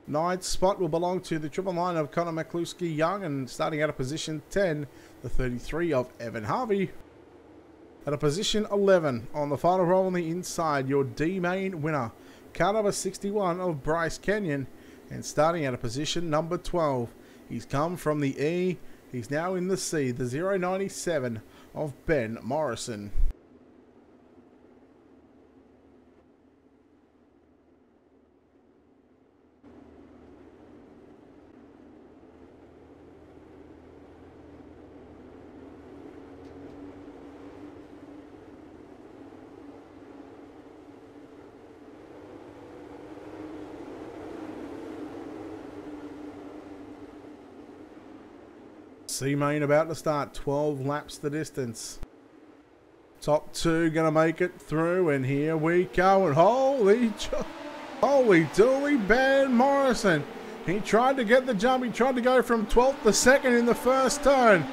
9th spot will belong to the triple line of Connor McCluskey Young, and starting out of position 10, the 33 of Evan Harvey. At a position 11 on the final roll on the inside, your D-Main winner, car number 61 of Bryce Kenyon, and starting at a position number 12, he's come from the E, he's now in the C, the 097 of Ben Morrison. C-Main about to start, 12 laps the distance. Top 2 gonna make it through, and here we go, and holy dooly, Ben Morrison. He tried to get the jump, he tried to go from 12th to 2nd in the first turn.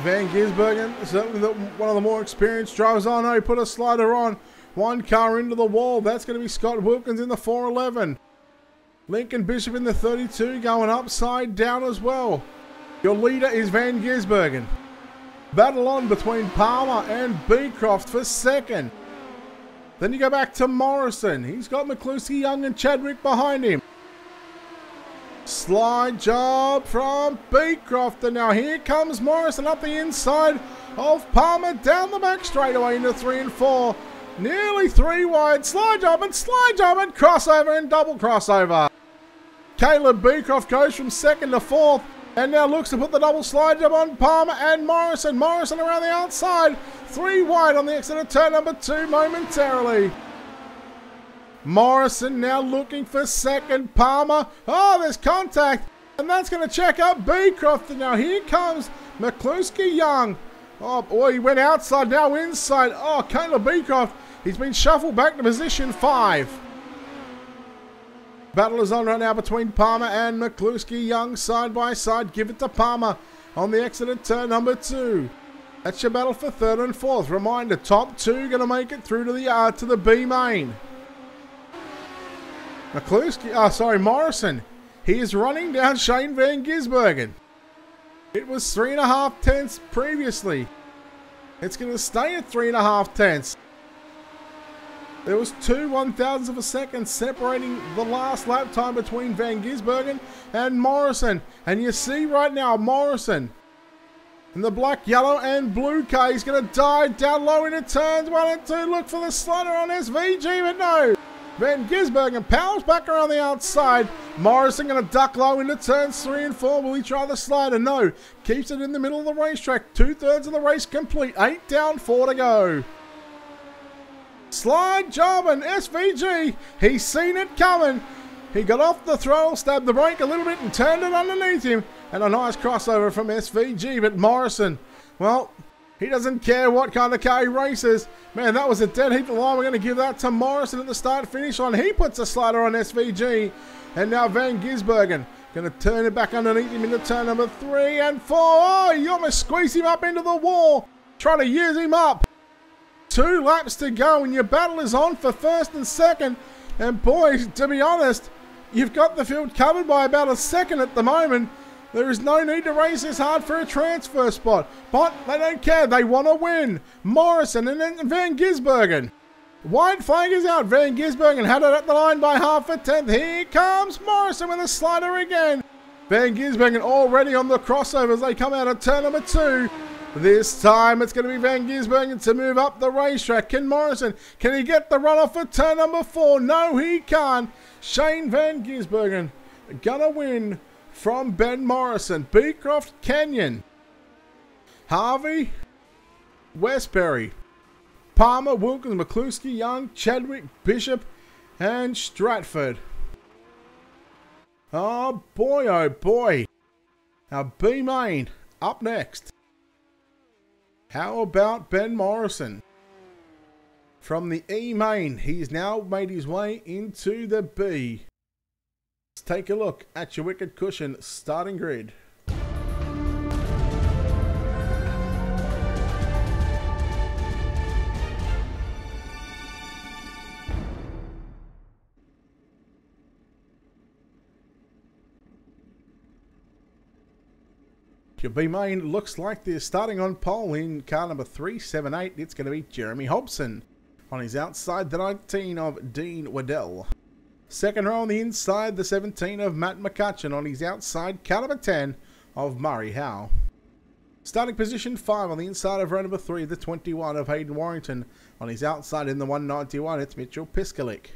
Van Gisbergen, certainly one of the more experienced drivers. Oh no, he put a slider on. One car into the wall. That's going to be Scott Wilkins in the 411. Lincoln Bishop in the 32 going upside down as well. Your leader is Van Gisbergen. Battle on between Palmer and Beecroft for second. Then you go back to Morrison. He's got McCluskey, Young and Chadwick behind him. Slide job from Beecroft. And now here comes Morrison up the inside of Palmer down the back straightaway into 3 and 4. Nearly 3 wide. Slide job and crossover and double crossover. Caleb Beecroft goes from second to fourth and now looks to put the double slide job on Palmer and Morrison. Morrison around the outside. 3 wide on the exit of turn number 2 momentarily. Morrison now looking for second. Palmer. Oh, there's contact. And that's going to check out Beecroft. And now here comes McCluskey Young. Oh, boy, he went outside, now inside. Oh, Caleb Beecroft. He's been shuffled back to position 5. Battle is on right now between Palmer and McCluskey Young side by side. Give it to Palmer on the exit of turn number 2. That's your battle for 3rd and 4th. Reminder, top 2 going to make it through to the B main. Morrison. He is running down Shane Van Gisbergen. It was 3.5 tenths previously. It's going to stay at 3.5 tenths. There was 2 1,000ths of a second separating the last lap time between Van Gisbergen and Morrison. And you see right now Morrison in the black, yellow and blue car. He's going to dive down low into turns 1 and 2. Look for the slider on SVG, but no. Van Gisbergen powers back around the outside. Morrison going to duck low into turns 3 and 4. Will he try the slider? No. Keeps it in the middle of the racetrack. 2/3 of the race complete. 8 down, 4 to go. Slide job and SVG. He's seen it coming. He got off the throttle, stabbed the brake a little bit and turned it underneath him. And a nice crossover from SVG. But Morrison, well, he doesn't care what kind of car he races. Man, that was a dead heat line. We're going to give that to Morrison at the start-finish line. He puts a slider on SVG. And now Van Gisbergen going to turn it back underneath him into turn number 3 and 4. Oh, you almost squeeze him up into the wall. Trying to use him up. 2 laps to go and your battle is on for 1st and 2nd. And boys, to be honest, you've got the field covered by about a second at the moment. There is no need to race this hard for a transfer spot. But they don't care. They want to win. Morrison and then Van Gisbergen. White flag is out. Van Gisbergen had it at the line by 1/2 tenth. Here comes Morrison with a slider again. Van Gisbergen already on the crossover as they come out of turn number 2. This time it's going to be Van Gisbergen to move up the racetrack. Can Morrison, can he get the runoff for turn number 4? No, he can't. Shane Van Gisbergen gonna win from Ben Morrison. Beecroft, Canyon, Harvey, Westbury, Palmer, Wilkins, McCluskey, Young, Chadwick, Bishop, and Stratford. Oh boy. Our B main up next. How about Ben Morrison? From the E main, he's now made his way into the B. Let's take a look at your Wicked Cushion starting grid. Your B main looks like this. Starting on pole in car number 378, it's going to be Jeremy Hobson. On his outside, the 19 of Dean Waddell. Second row on the inside, the 17 of Matt McCutcheon. On his outside, car number 10 of Murray Howe. Starting position 5 on the inside of row number 3, the 21 of Hayden Warrington. On his outside in the 191, it's Mitchell Piskalik.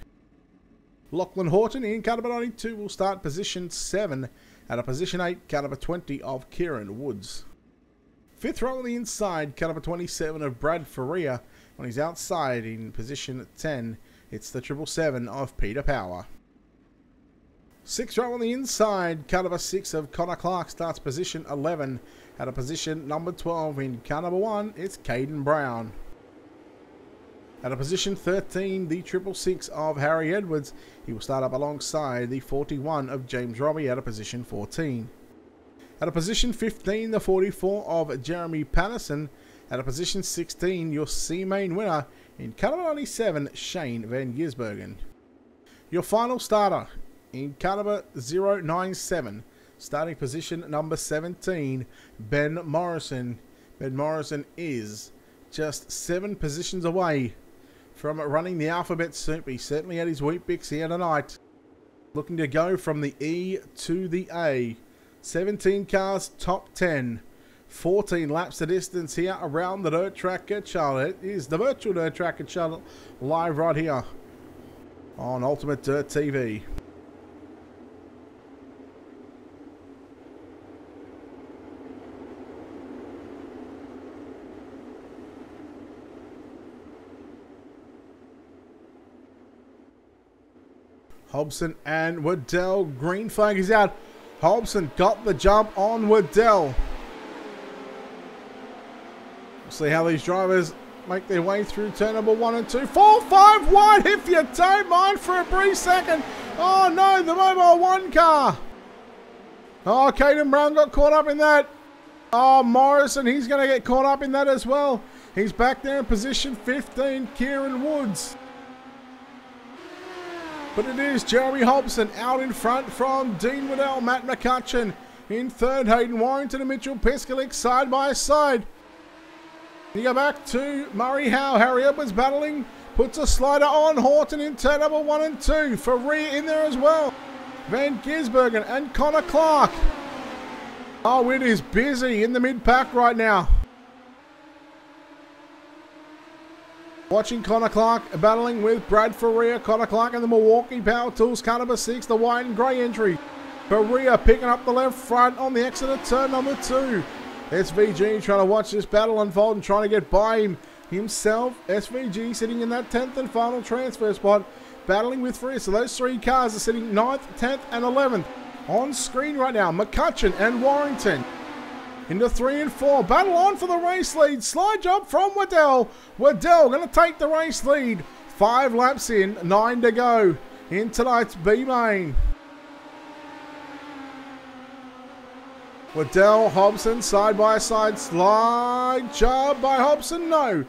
Lachlan Horton in car number 92 will start position 7. At a position 8, car number 20 of Kieran Woods. Fifth row on the inside, car number 27 of Brad Faria. On his outside in position 10, it's the 777 of Peter Power. Sixth row on the inside, car number 6 of Connor Clark starts position 11. At a position number 12 in car number 1, it's Caden Brown. At a position 13, the 666 of Harry Edwards. He will start up alongside the 41 of James Robbie at a position 14. At a position 15, the 44 of Jeremy Patterson. At a position 16, your C-Main winner in caliber 97, Shane Van Gisbergen. Your final starter in caliber 097, starting position number 17, Ben Morrison. Ben Morrison is just 7 positions away from running the alphabet soup. He certainly had his Weet-Bix here tonight. Looking to go from the E to the A. 17 cars, top 10. 14 laps the distance here around the dirt track at Charlotte. It is the virtual dirt track at Charlotte, live right here on Ultimate Dirt TV. Hobson and Waddell, green flag is out. Hobson got the jump on Waddell. We'll see how these drivers make their way through turn number 1 and 2. 4, 5 wide if you don't mind for a brief second. Oh no, the Mobile 1 car. Oh, Caden Brown got caught up in that. Oh, Morrison, he's going to get caught up in that as well. He's back there in position 15, Kieran Woods. But it is Jeremy Hobson out in front from Dean Waddell, Matt McCutcheon in third, Hayden Warrington and Mitchell Piskalik side by side. You go back to Murray Howe, Harry Edwards battling, puts a slider on Horton in turn number 1 and 2. Faria in there as well. Van Gisbergen and Connor Clark. Oh, it is busy in the mid-pack right now. Watching Connor Clark battling with Brad Faria. Connor Clark and the Milwaukee Power Tools car number 6, the white and grey entry. Faria picking up the left front on the exit of turn number 2. SVG trying to watch this battle unfold and trying to get by him himself. SVG sitting in that 10th and final transfer spot, battling with Faria. So those 3 cars are sitting 9th, 10th and 11th. On screen right now, McCutcheon and Warrington. Into 3 and 4. Battle on for the race lead. Slide job from Waddell. Waddell going to take the race lead. 5 laps in, 9 to go in tonight's B-Main. Waddell, Hobson, side by side. Slide job by Hobson. No.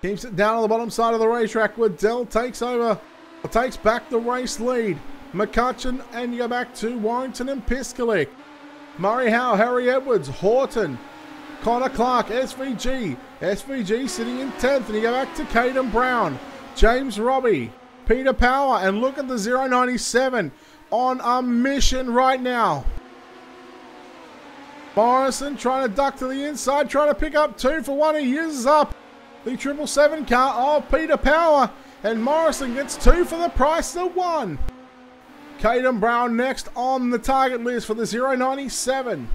Keeps it down on the bottom side of the racetrack. Waddell takes over. Takes back the race lead. McCutcheon and you go back to Warrington and Piskalik. Murray Howe, Harry Edwards, Horton, Connor Clark, SVG. SVG sitting in 10th. And you go back to Caden Brown, James Robbie, Peter Power. And look at the 097 on a mission right now. Morrison trying to duck to the inside, trying to pick up 2 for 1. He uses up the 777 car of Peter Power. And Morrison gets 2 for the price of 1. Caden Brown next on the target list for the 097.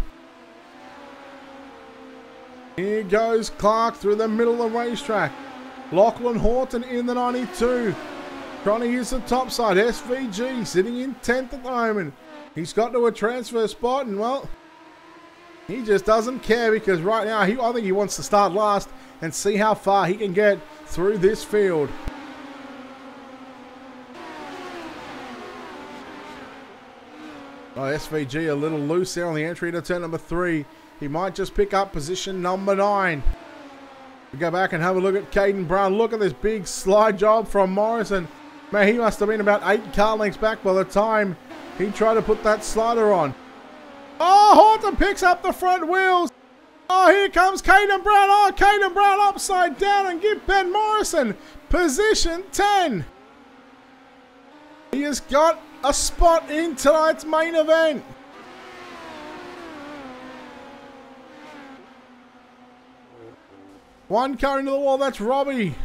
Here goes Clark through the middle of the racetrack. Lachlan Horton in the 92. Trying to use the top side. SVG sitting in 10th at the moment. He's got to a transfer spot and, well, he just doesn't care because right now I think he wants to start last and see how far he can get through this field. Oh, SVG a little loose there on the entry to turn number 3. He might just pick up position number 9. We go back and have a look at Caden Brown. Look at this big slide job from Morrison. Man, he must have been about 8 car lengths back by the time he tried to put that slider on. Oh, Horton picks up the front wheels. Oh, here comes Caden Brown. Oh, Caden Brown upside down and give Ben Morrison position 10. He has got a spot in tonight's main event. One car into the wall, that's Robbie.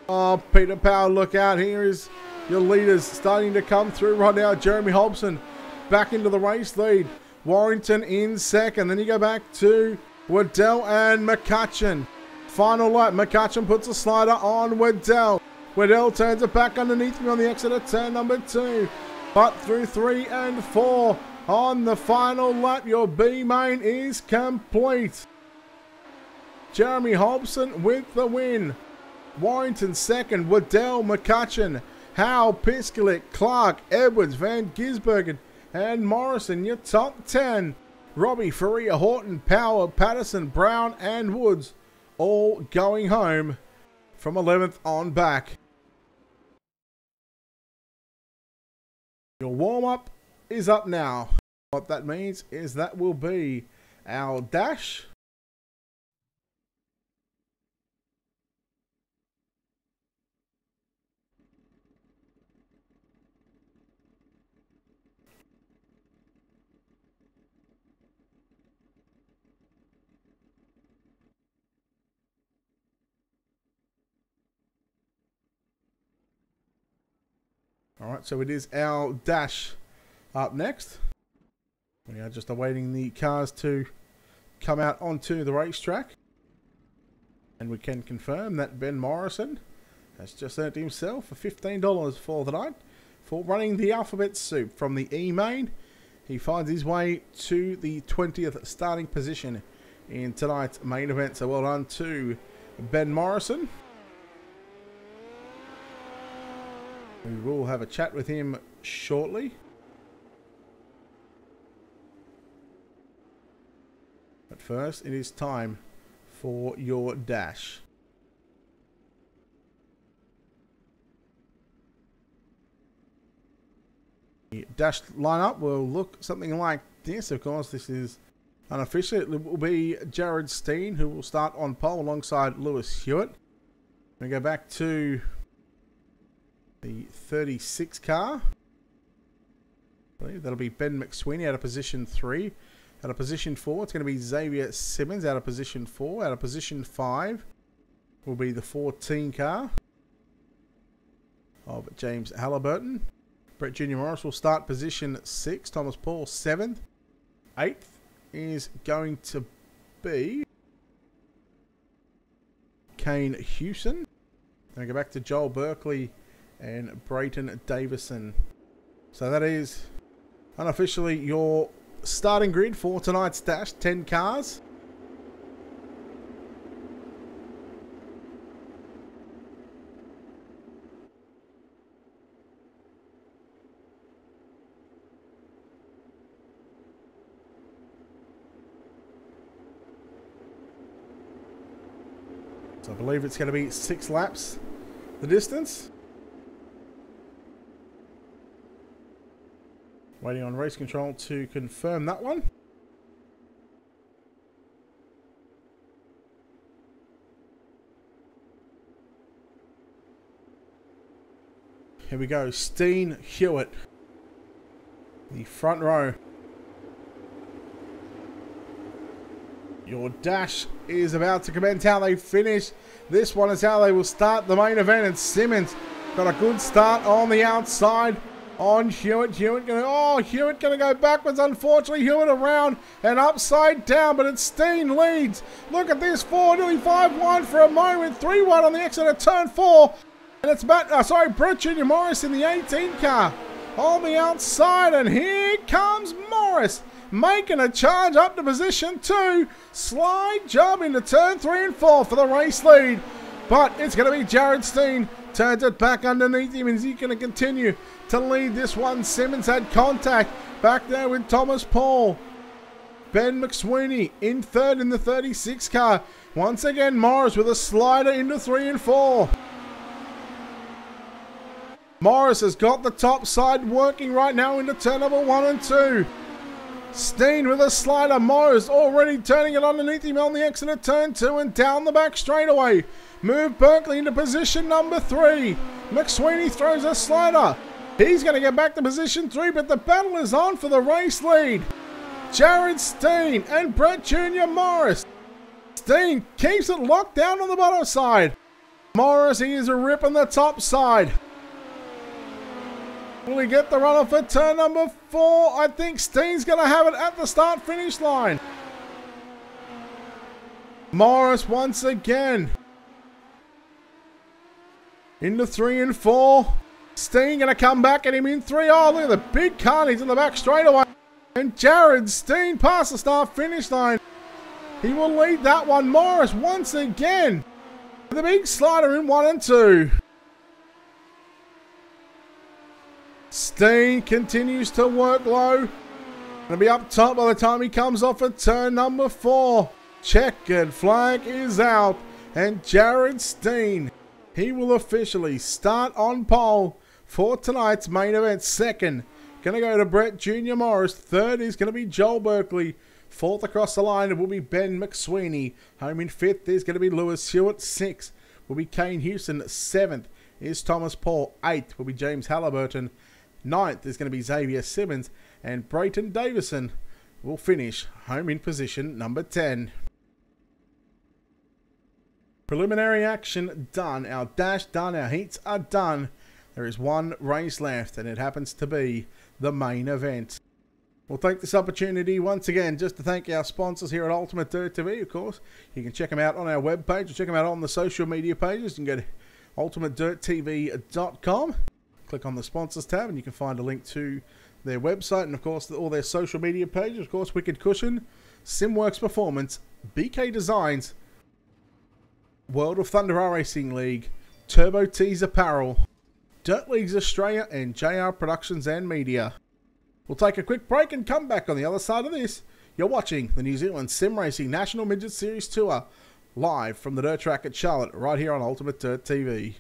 Oh, Peter Power, look out. Here is your leaders starting to come through right now. Jeremy Hobson back into the race lead. Warrington in second. Then you go back to Waddell and McCutcheon. Final lap, McCutcheon puts a slider on Waddell. Waddell turns it back underneath me on the exit of turn number 2. But through 3 and 4 on the final lap, your B-Main is complete. Jeremy Hobson with the win. Warrington second. Waddell, McCutcheon, Howe, Piskalik, Clark, Edwards, Van Gisbergen, and Morrison, your top 10. Robbie, Faria, Horton, Power, Patterson, Brown, and Woods all going home from 11th on back. Your warm-up is up now. What that means is that will be our dash. Alright, so it is our dash up next. We are just awaiting the cars to come out onto the racetrack. And we can confirm that Ben Morrison has just earned himself $15 for the night for running the alphabet soup from the E-main. He finds his way to the 20th starting position in tonight's main event. So well done to Ben Morrison. We will have a chat with him shortly. But first, it is time for your dash. The dash lineup will look something like this. Of course, this is unofficial. It will be Jared Steen, who will start on pole alongside Lewis Hewitt. We go back to the 36 car. I believe that'll be Ben McSweeney out of position 3. Out of position 4, it's going to be Xavier Simmons out of position 4. Out of position 5 will be the 14 car of James Halliburton. Brett Jr. Morris will start position 6. Thomas Paul 7th. 8th is going to be Kane Hewson. Then go back to Joel Berkeley and Brayton Davison. So that is unofficially your starting grid for tonight's dash. 10 cars. So I believe it's going to be 6 laps the distance. Waiting on race control to confirm that one. Here we go. Steen Hewitt. The front row. Your dash is about to commence. How they finish. This one is how they will start the main event. And Simmons got a good start on the outside. On Hewitt. Hewitt gonna go backwards. Unfortunately, Hewitt around and upside down, but it's Steen leads. Look at this, 4 nearly 5-1 for a moment, 3-1 on the exit of turn 4, and it's Brett Jr. Morris in the 18 car on the outside, and here comes Morris making a charge up to position 2. Slide job into turn 3 and 4 for the race lead, but it's going to be Jared Steen. Turns it back underneath him. Is he going to continue to lead this one? Simmons had contact back there with Thomas Paul. Ben McSweeney in 3rd in the 36 car. Once again, Morris with a slider into 3 and 4. Morris has got the top side working right now into turn number 1 and 2. Steen with a slider. Morris already turning it underneath him on the exit of turn 2 and down the back straightaway. Move Berkeley into position number 3. McSweeney throws a slider. He's going to get back to position 3, but the battle is on for the race lead. Jared Steen and Brett Jr. Morris. Steen keeps it locked down on the bottom side. Morris, he is ripping the top side. Will he get the runner for turn number 4? I think Steen's going to have it at the start-finish line. Morris once again. Into 3 and 4. Steen going to come back at him in 3. Oh, look at the big carnage in the back straightaway. And Jared Steen past the start-finish line. He will lead that one. Morris once again. The big slider in 1 and 2. Steen Steen continues to work low. Gonna be up top by the time he comes off at turn number 4. Checkered flag is out. And Jared Steen, he will officially start on pole for tonight's main event. Second, going to go to Brett Jr. Morris. Third is going to be Joel Berkeley. Fourth across the line, it will be Ben McSweeney. Home in fifth is going to be Lewis Hewitt. Sixth will be Kane Houston. Seventh is Thomas Paul. Eighth will be James Halliburton. Ninth is going to be Xavier Simmons. And Brayton Davison will finish home in position number 10. Preliminary action done. Our dash done. Our heats are done. There is one race left, and it happens to be the main event. We'll take this opportunity once again just to thank our sponsors here at Ultimate Dirt TV, of course. You can check them out on our webpage or check them out on the social media pages. You can go to ultimatedirttv.com, click on the sponsors tab, and you can find a link to their website and, of course, all their social media pages. Of course, Wicked Cushion, Simworks Performance, BK Designs, World of Thunder Racing League, Turbo Tees Apparel, Dirt Leagues Australia, and JR Productions and Media. We'll take a quick break and come back on the other side of this. You're watching the New Zealand Sim Racing National Midget Series Tour live from the dirt track at Charlotte, right here on Ultimate Dirt TV.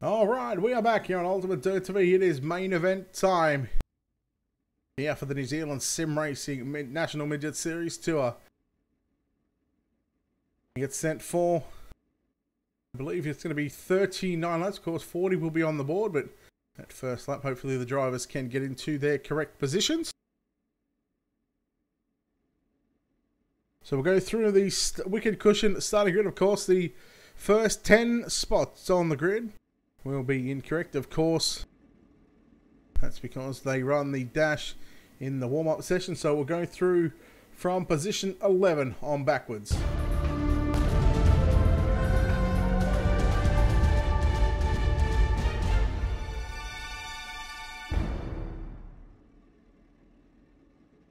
Alright, we are back here on Ultimate Dirt TV. It is main event time here for the New Zealand Sim Racing National Midget Series Tour. It gets sent for, I believe it's going to be 39 laps. Of course, 40 will be on the board, but at first lap, hopefully the drivers can get into their correct positions. So we'll go through the Wicked Cushion starting grid. Of course, the first 10 spots on the grid will be incorrect, of course. That's because they run the dash in the warm-up session. So we'll go through from position 11 on backwards. In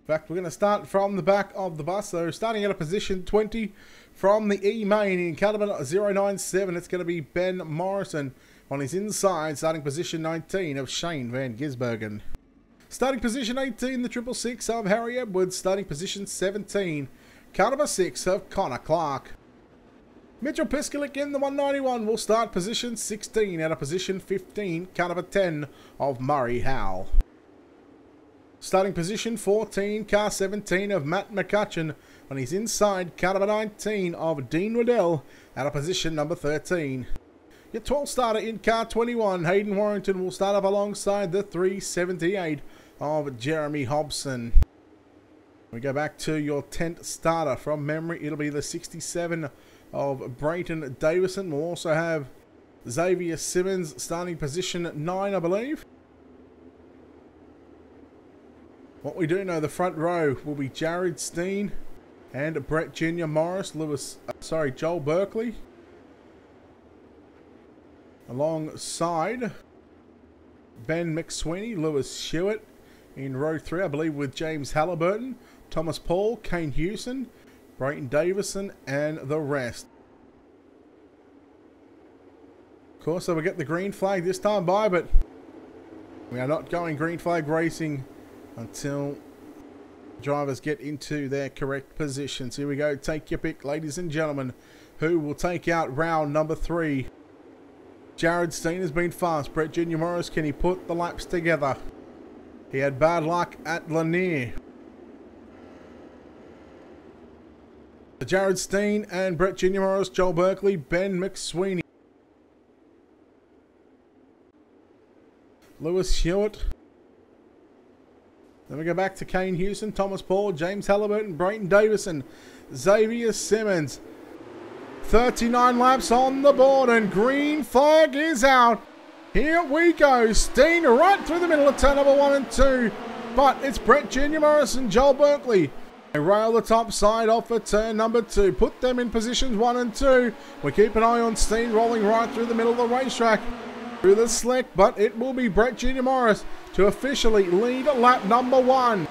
fact, we're going to start from the back of the bus. So starting at a position 20 from the E-main in car number 097, it's going to be Ben Morrison. On his inside, starting position 19 of Shane Van Gisbergen. Starting position 18, the 666 of Harry Edwards. Starting position 17, car number 6 of Connor Clark. Mitchell Piskalik in the 191 will start position 16 at a position 15, car number 10 of Murray Howell. Starting position 14, car 17 of Matt McCutcheon. On his inside, car number 19 of Dean Waddell at a position number 13. Your 12 starter in car 21, Hayden Warrington, will start up alongside the 378 of Jeremy Hobson. We go back to your 10th starter from memory. It'll be the 67 of Brayton Davison. We'll also have Xavier Simmons starting position 9, I believe. What we do know, the front row will be Jared Steen and Brett Jr. Morris, Joel Berkeley. Alongside Ben McSweeney, Lewis Hewitt in row 3, I believe, with James Halliburton, Thomas Paul, Kane Hewson, Brayton Davison, and the rest. Of course, so we get the green flag this time by, but we are not going green flag racing until drivers get into their correct positions. Here we go. Take your pick, ladies and gentlemen. Who will take out round number 3? Jared Steen has been fast. Brett Jr. Morris, can he put the laps together? He had bad luck at Lanier. Jared Steen and Brett Jr. Morris, Joel Berkeley, Ben McSweeney. Lewis Hewitt. Then we go back to Kane Hewson, Thomas Paul, James Halliburton, Brayton Davison, Xavier Simmons. 39 laps on the board and green flag is out. Here we go. Steen right through the middle of turn number 1 and 2. But it's Brett Jr. Morris and Joel Berkeley. They rail the top side off at turn number 2. Put them in positions 1 and 2. We keep an eye on Steen rolling right through the middle of the racetrack. Through the slick, but it will be Brett Jr. Morris to officially lead lap number 1.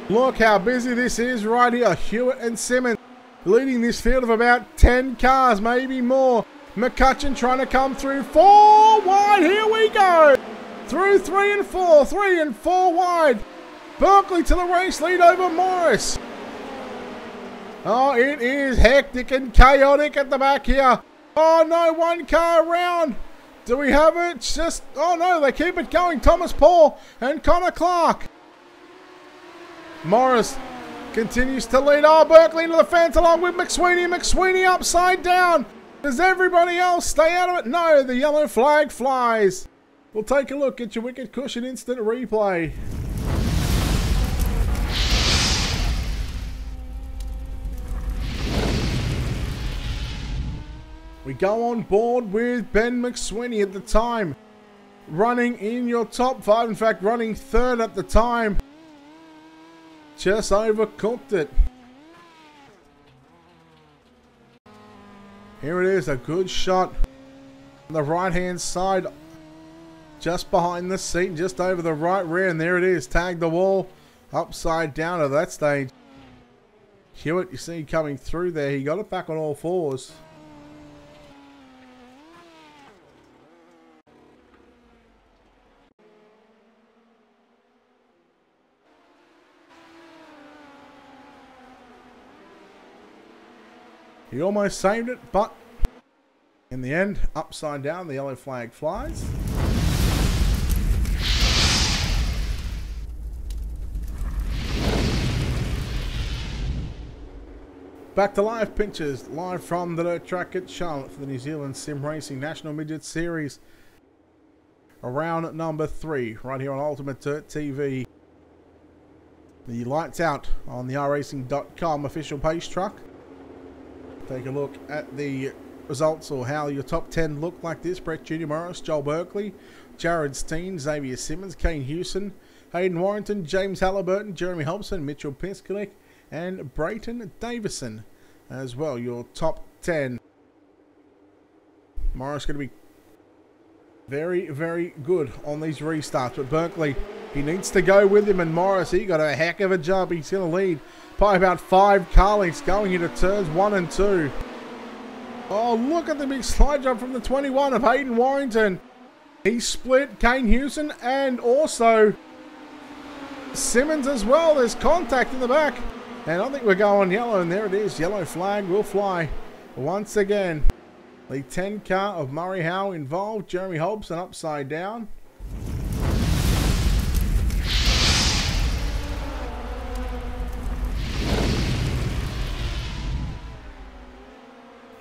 Look how busy this is right here. Hewitt and Simmons leading this field of about 10 cars, maybe more. McCutcheon trying to come through 4 wide. Here we go. Through 3 and 4. 3 and 4 wide. Berkeley to the race lead over Morris. Oh, it is hectic and chaotic at the back here. Oh no, 1 car around. Do we have it? It's just, oh no, they keep it going. Thomas Paul and Connor Clark. Morris continues to lead. Oh, Berkeley into the fence along with McSweeney. McSweeney upside down. Does everybody else stay out of it? No, the yellow flag flies. We'll take a look at your Wicked Cushion instant replay. We go on board with Ben McSweeney at the time, running in your top 5, in fact running 3rd at the time. Just overcooked it. Here it is, a good shot on the right hand side, just behind the seat, just over the right rear, and there it is, tagged the wall upside down at that stage. Hewitt, you see coming through there, he got it back on all 4s. He almost saved it, but in the end, upside down, the yellow flag flies. Back to live pinches, live from the dirt track at Charlotte for the New Zealand Sim Racing National Midget Series. Round number 3, right here on Ultimate Dirt TV. The lights out on the racing.com official pace truck. Take a look at the results, or how your top 10 look like this. Brett Jr. Morris, Joel Berkeley, Jared Steen, Xavier Simmons, Kane Hewson, Hayden Warrington, James Halliburton, Jeremy Hobson, Mitchell Piskalik, and Brayton Davison as well. Your top 10. Morris going to be very, very good on these restarts. But Berkeley, he needs to go with him. And Morris, he got a heck of a job. He's going to lead by about 5 car lengths going into turns 1 and 2. Oh, look at the big slide jump from the 21 of Hayden Warrington. He split Kane Hewson and also Simmons as well. There's contact in the back. And I think we're going yellow, and there it is. Yellow flag will fly once again. The 10 car of Murray Howe involved. Jeremy Hobson upside down.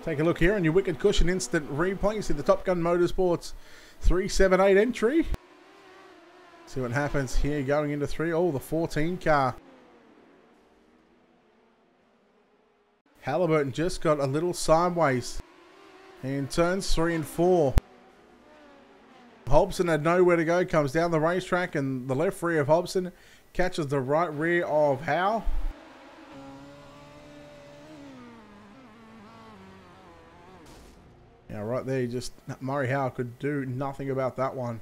Take a look here on your Wicked Cushion instant replay. You see the Top Gun Motorsports 378 entry. See what happens here going into 3. Oh, the 14 car. Halliburton just got a little sideways in turns 3 and 4. Hobson had nowhere to go. Comes down the racetrack, and the left rear of Hobson catches the right rear of Howe. Yeah, right there, just Murray Howe could do nothing about that one.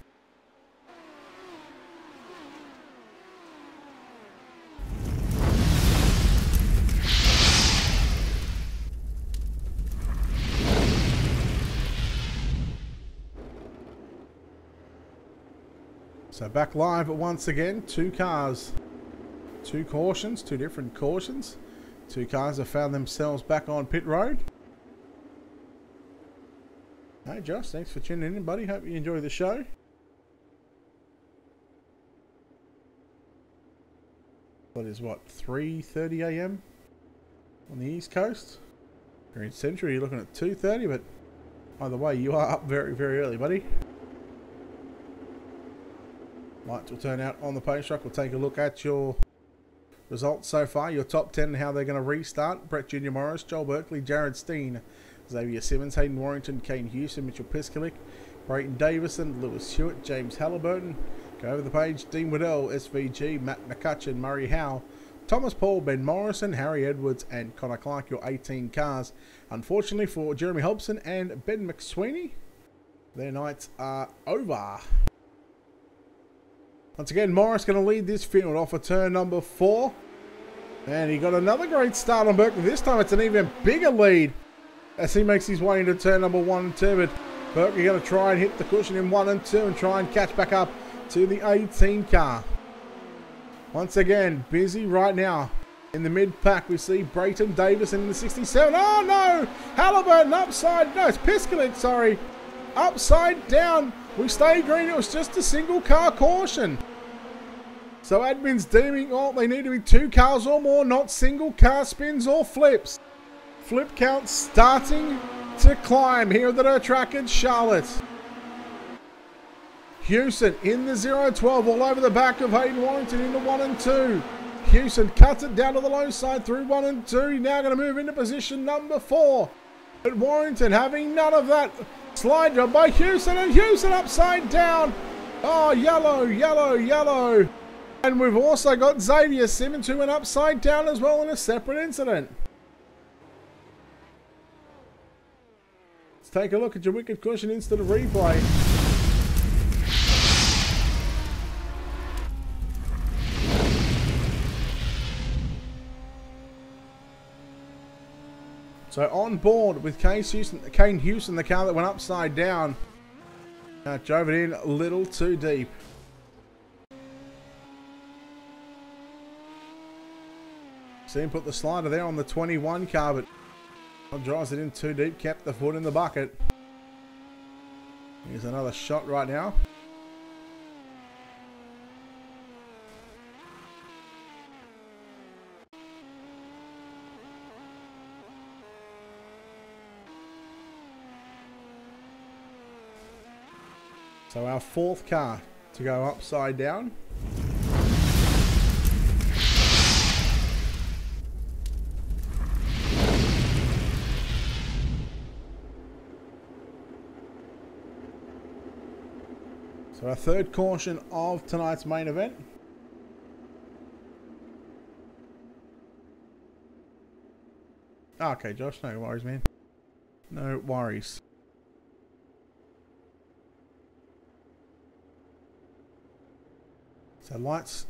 So back live once again, 2 cars, 2 cautions, 2 different cautions. 2 cars have found themselves back on pit road. Hey Josh, thanks for tuning in, buddy. Hope you enjoy the show. What is what, 3:30 AM on the East Coast? You're in Central, you're looking at 2:30, but either way, you are up very, very early, buddy. Lights will turn out on the post track. We'll take a look at your results so far, your top 10 and how they're going to restart. Brett Jr. Morris, Joel Berkeley, Jared Steen, Xavier Simmons, Hayden Warrington, Kane Hewson, Mitchell Piskalik, Brayton Davison, Lewis Stewart, James Halliburton. Go over the page, Dean Waddell, SVG, Matt McCutcheon, Murray Howe, Thomas Paul, Ben Morrison, Harry Edwards, and Connor Clark, your 18 cars. Unfortunately for Jeremy Hobson and Ben McSweeney, their nights are over. Once again, Morris going to lead this field off of turn number 4. And he got another great start on Berkeley. This time it's an even bigger lead as he makes his way into turn number 1 and 2. But Berkeley going to try and hit the cushion in 1 and 2 and try and catch back up to the 18 car. Once again, busy right now. In the mid-pack, we see Brayton Davison in the 67. Oh, no! Halliburton upside... No, it's Piskalik, sorry. Upside down. We stay green. It was just a single car caution. So admin's deeming, oh, they need to be 2 cars or more, not single car spins or flips. Flip count starting to climb here at the dirt track in Charlotte. Hewson in the 0-12 all over the back of Hayden Warrington into 1 and 2. Hewson cuts it down to the low side through 1 and 2. He's now going to move into position number 4. But Warrington having none of that. Slide job by Hewson, and Hewson upside down. Oh, yellow, yellow, yellow. And we've also got Xavier Simmons who went upside down as well in a separate incident. Let's take a look at your Wicked Cushion instant replay. So on board with Kane Hewson, the car that went upside down. Drove it in a little too deep. See him put the slider there on the 21 car, but drives it in too deep, kept the foot in the bucket. Here's another shot right now. So our 4th car to go upside down. So our 3rd caution of tonight's main event. Okay, Josh, no worries, man. No worries. So lights,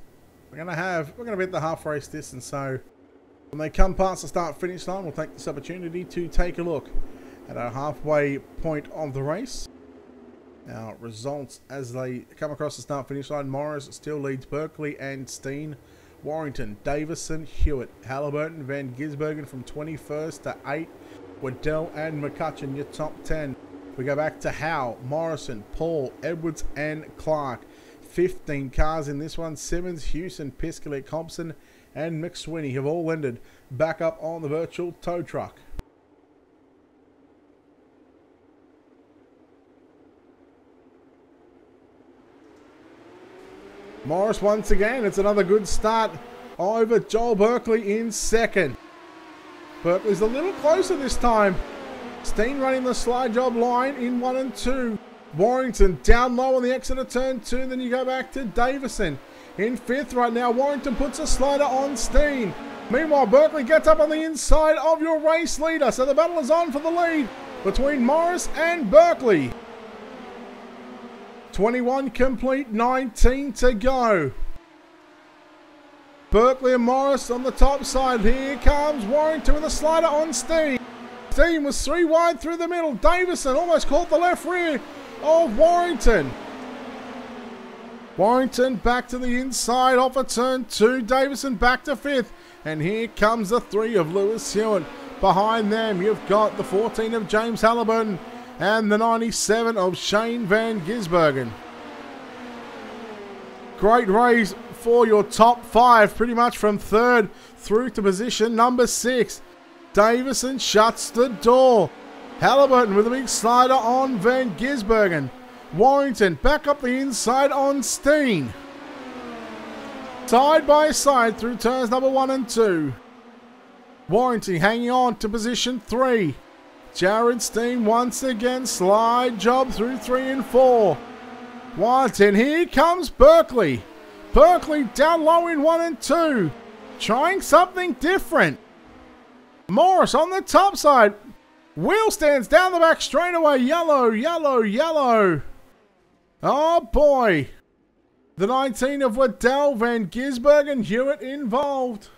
we're gonna be at the half race distance, so when they come past the start finish line, we'll take this opportunity to take a look at our halfway point of the race. Now, results as they come across the start finish line: Morris still leads Berkeley and Steen, Warrington, Davison, Hewitt, Halliburton, Van Gisbergen from 21st to 8th, Waddell and McCutcheon, your top 10. We go back to Howe, Morrison, Paul, Edwards and Clark. 15 cars in this one. Simmons, Houston, Piscalick, Hobson and McSweeney have all ended back up on the virtual tow truck. Morris once again, it's another good start over Joel Berkeley in second. Berkeley's a little closer this time. Steen running the slide job line in 1 and 2. Warrington down low on the exit of turn 2. Then you go back to Davison in 5th right now. Warrington puts a slider on Steen. Meanwhile, Berkeley gets up on the inside of your race leader. So the battle is on for the lead between Morris and Berkeley. 21 complete, 19 to go. Berkeley and Morris on the top side. Here comes Warrington with a slider on Steen. Steen was 3 wide through the middle. Davison almost caught the left rear of Warrington. Warrington back to the inside off a turn 2. Davison back to 5th. And here comes the 3 of Lewis Hewitt. Behind them, you've got the 14 of James Halliburton and the 97 of Shane Van Gisbergen. Great race for your top 5, pretty much from 3rd through to position number 6. Davison shuts the door. Halliburton with a big slider on Van Gisbergen. Warrington back up the inside on Steen. Side by side through turns number 1 and 2. Warrington hanging on to position 3. Jared Steen once again, slide job through 3 and 4. Warrington, here comes Berkeley. Berkeley down low in 1 and 2. Trying something different. Morris on the top side. Wheel stands down the back straightaway. Yellow, yellow, yellow. Oh boy. The 19 of Waddell, Van Gisbergen, Hewitt involved.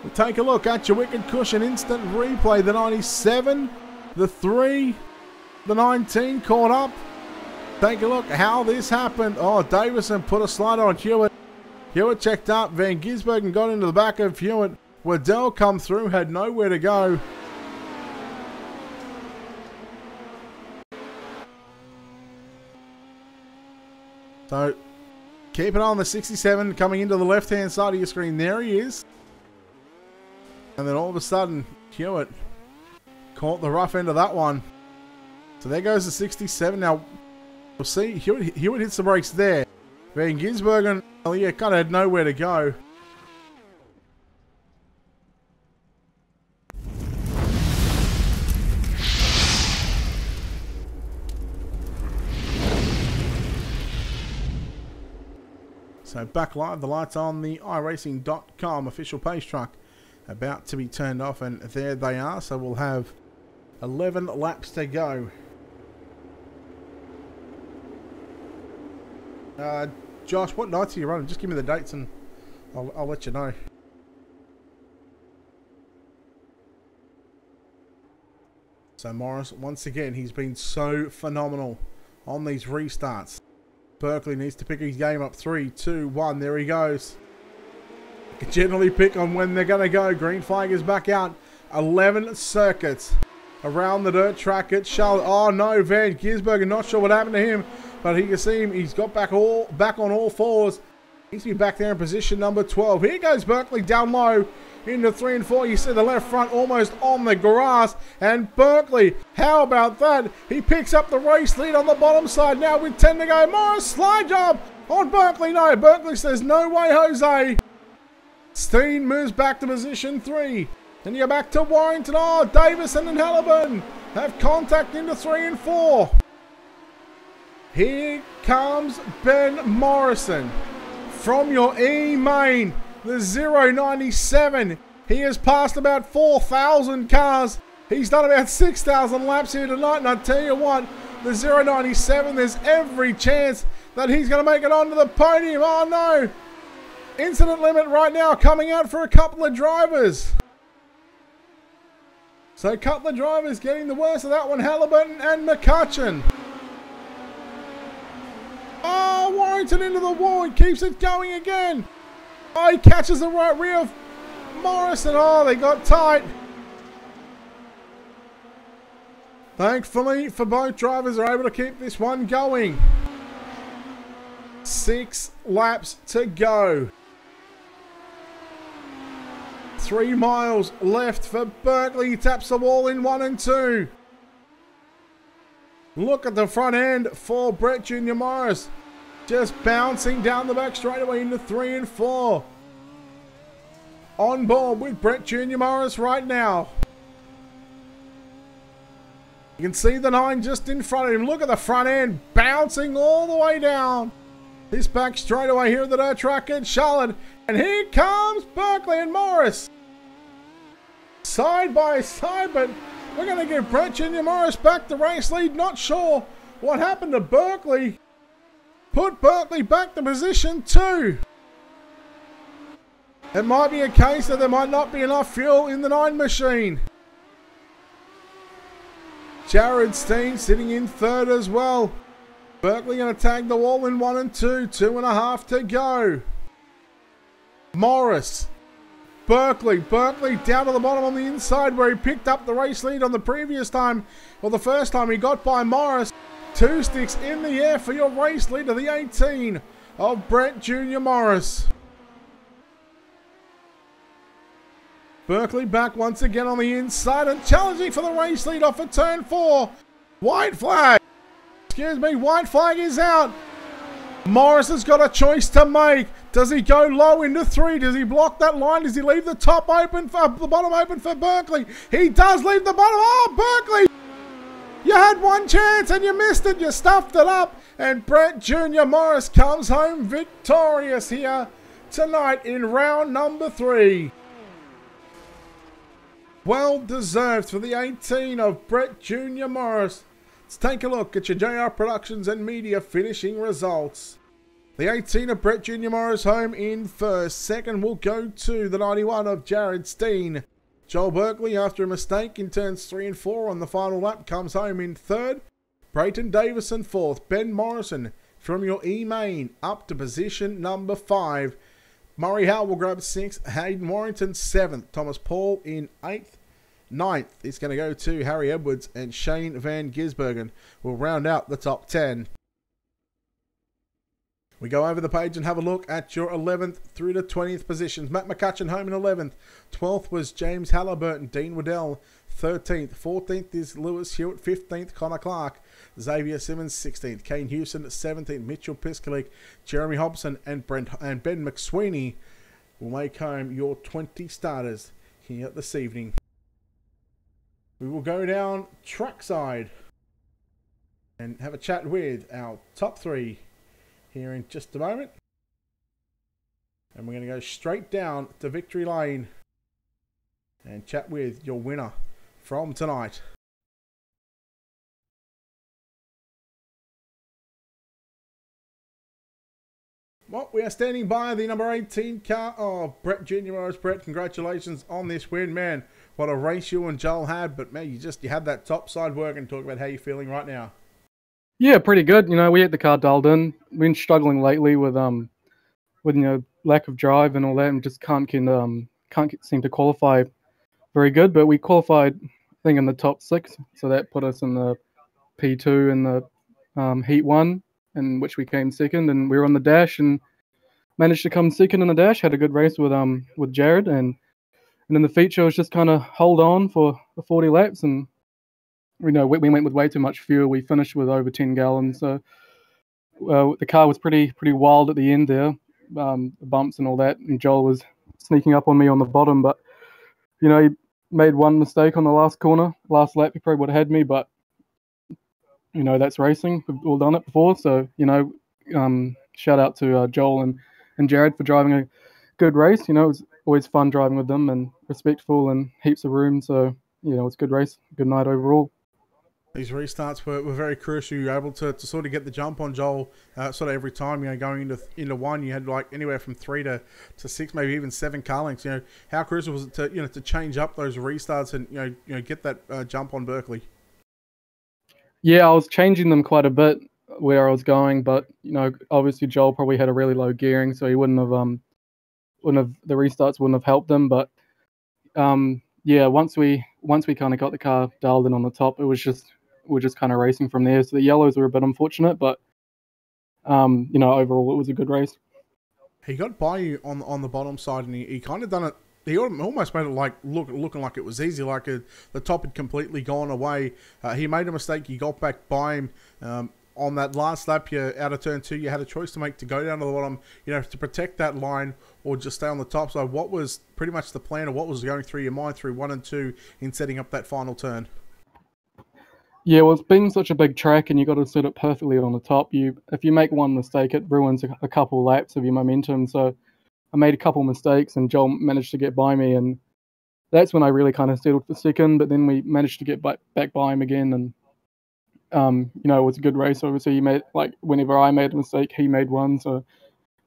We take a look at your Wicked Cushion instant replay. The 97, the 3, the 19 caught up. Take a look how this happened. Oh, Davison put a slider on Hewitt. Hewitt checked up. Van Gisbergen got into the back of Hewitt. Waddell come through, had nowhere to go. So, keep an eye on the 67 coming into the left-hand side of your screen. There he is. And then all of a sudden, Hewitt caught the rough end of that one. So there goes the 67. Now, we'll see. Hewitt hits the brakes there. Van Gisbergen, well, yeah, kind of had nowhere to go. So back live, the lights on the iRacing.com official pace truck about to be turned off, and there they are. So we'll have 11 laps to go. Josh, what nights are you running? Just give me the dates and I'll let you know. So Morris, once again, he's been so phenomenal on these restarts. Berkeley needs to pick his game up. 3, 2, 1. There he goes. You can generally pick on when they're going to go. Green flag is back out. 11 circuits around the dirt track at Charlotte. Oh no, Van Gisbergen, not sure what happened to him, but he can see him. He's got back on all fours. He's been back there in position number 12. Here goes Berkeley down low into 3 and 4. You see the left front almost on the grass. And Berkeley, how about that? He picks up the race lead on the bottom side now with 10 to go. Morris, slide job on Berkeley. No, Berkeley says, no way, Jose. Steen moves back to position 3. Then you go back to Warrington. Oh, Davison and Halliburton have contact into 3 and 4. Here comes Ben Morrison. from your E-main, the 097. He has passed about 4,000 cars. He's done about 6,000 laps here tonight, and I tell you what, the 097, there's every chance that he's going to make it onto the podium. Oh no! Incident limit right now coming out for a couple of drivers. So a couple of drivers getting the worst of that one, Halliburton and McCutcheon. Oh, Warrington into the wall. He keeps it going again. Oh, he catches the right rear of Morrison. Oh, they got tight. Thankfully for both drivers are able to keep this one going. 6 laps to go. 3 miles left for Berkeley. He taps the wall in 1 and 2. Look at the front end for Brett Junior Morris. Just bouncing down the back straightaway into 3 and 4. On board with Brett Junior Morris right now. You can see the 9 just in front of him. Look at the front end bouncing all the way down. This back straightaway here at the dirt track in Charlotte. And here comes Berkeley and Morris. Side by side, but we're going to give Brett Junior Morris back the race lead. Not sure what happened to Berkeley. Put Berkeley back to position 2. It might be a case that there might not be enough fuel in the 9 machine. Jared Steen sitting in 3rd as well. Berkeley going to tag the wall in 1 and 2. 2.5 to go. Morris. Berkeley down to the bottom on the inside where he picked up the race lead on the previous time. Well, the first time he got by Morris. 2 sticks in the air for your race lead of the 18 of Brett Junior Morris. Berkeley back once again on the inside and challenging for the race lead off of turn 4. White flag. Excuse me, white flag is out. Morris has got a choice to make. Does he go low into 3? Does he block that line? Does he leave the top open for the bottom open for Berkeley? He does leave the bottom. Oh, Berkeley! You had one chance and you missed it. You stuffed it up. And Brett Junior Morris comes home victorious here tonight in round number 3. Well deserved for the 18 of Brett Junior Morris. Let's take a look at your JR Productions and Media finishing results. The 18 of Brett Junior Morris home in 1st. 2nd will go to the 91 of Jared Steen. Joel Berkeley, after a mistake in turns 3 and 4 on the final lap, comes home in 3rd. Brayton Davison 4th. Ben Morrison from your E-main up to position number 5. Murray Howell will grab 6th. Hayden Warrington 7th. Thomas Paul in 8th. 9th is going to go to Harry Edwards, and Shane Van Gisbergen will round out the top 10. We go over the page and have a look at your 11th through to 20th positions. Matt McCutcheon home in 11th. 12th was James Halliburton. Dean Waddell 13th. 14th is Lewis Hewitt. 15th Connor Clark. Xavier Simmons 16th. Kane Houston 17th. Mitchell Piskalik, Jeremy Hobson and Ben McSweeney will make home your 20 starters here this evening. We will go down trackside and have a chat with our top 3 here in just a moment. And we're going to go straight down to Victory Lane and chat with your winner from tonight. Well, we are standing by the number 18 car of Brett Junior Morris. Brett, congratulations on this win, man. What a race you and Joel had, but man, you had that top side work, and talk about how you're feeling right now. Yeah, pretty good. You know, we had the car dialed in. We've been struggling lately with lack of drive and all that, and just can't seem to qualify very good. But we qualified, I think, in the top 6, so that put us in the P2 in the Heat 1, in which we came 2nd, and we were on the dash and managed to come 2nd in the dash. Had a good race with Jared, and then the feature was just kind of hold on for the 40 laps, and we went with way too much fuel. We finished with over 10 gallons, so the car was pretty wild at the end there, the bumps and all that. And Joel was sneaking up on me on the bottom, but he made one mistake on the last corner, last lap. He probably would have had me, but that's racing. We've all done it before, so shout out to Joel and and Jared for driving a good race. You know, it was always fun driving with them and respectful and heaps of room. So, you know, it's a good race, good night overall. These restarts were very crucial. You were able to sort of get the jump on Joel sort of every time. You know, going into one, you had like anywhere from 3 to 6, maybe even 7 car lengths. You know, how crucial was it to to change up those restarts and get that jump on Berkeley? Yeah, I was changing them quite a bit where I was going, but you know, obviously Joel probably had a really low gearing, so he wouldn't have the restarts wouldn't have helped them. But yeah, once we kind of got the car dialed in on the top, we're just kind of racing from there. So the yellows were a bit unfortunate, but you know, overall it was a good race. He got by you on the bottom side, and he kind of done it. He almost made it like looking like it was easy, like the top had completely gone away. He made a mistake. You got back by him on that last lap. You out of turn 2. You had a choice to make to go down to the bottom, to protect that line or just stay on the top. So what was pretty much the plan, or what was going through your mind through 1 and 2 in setting up that final turn? Yeah, well, it's being such a big track, and you got to set it perfectly on the top. If you make one mistake, it ruins a couple laps of your momentum. So I made a couple mistakes, and Joel managed to get by me, and that's when I really kind of settled for second. But then we managed to get back by him again, and you know, it was a good race. Obviously, he made, like, whenever I made a mistake, he made one. So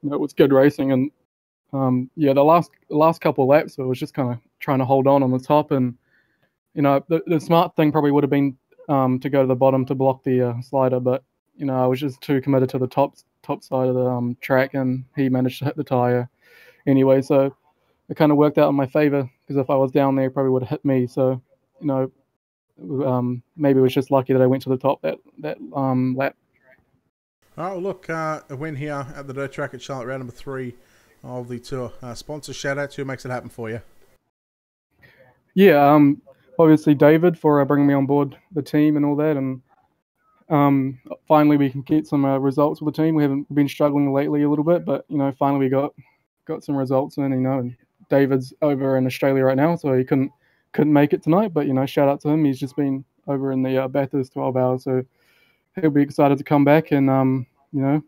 you know, it was good racing, and yeah, the last couple of laps, I was just kind of trying to hold on the top, and you know, the smart thing probably would have been to go to the bottom to block the slider, but you know, I was just too committed to the top side of the track, and he managed to hit the tire anyway. So it kind of worked out in my favor, because if I was down there, he probably would have hit me. So you know, maybe it was just lucky that I went to the top that lap. All right, well, look, a win here at the dirt track at Charlotte, round number 3 of the tour. Sponsor shout out to who makes it happen for you. Yeah, obviously David for bringing me on board the team and all that, and finally we can get some results with the team. We haven't been struggling lately a little bit, but you know, finally we got some results in. You know, and David's over in Australia right now, so he couldn't make it tonight. But you know, shout out to him. He's just been over in the Bathurst 12 hours, so he'll be excited to come back and you know,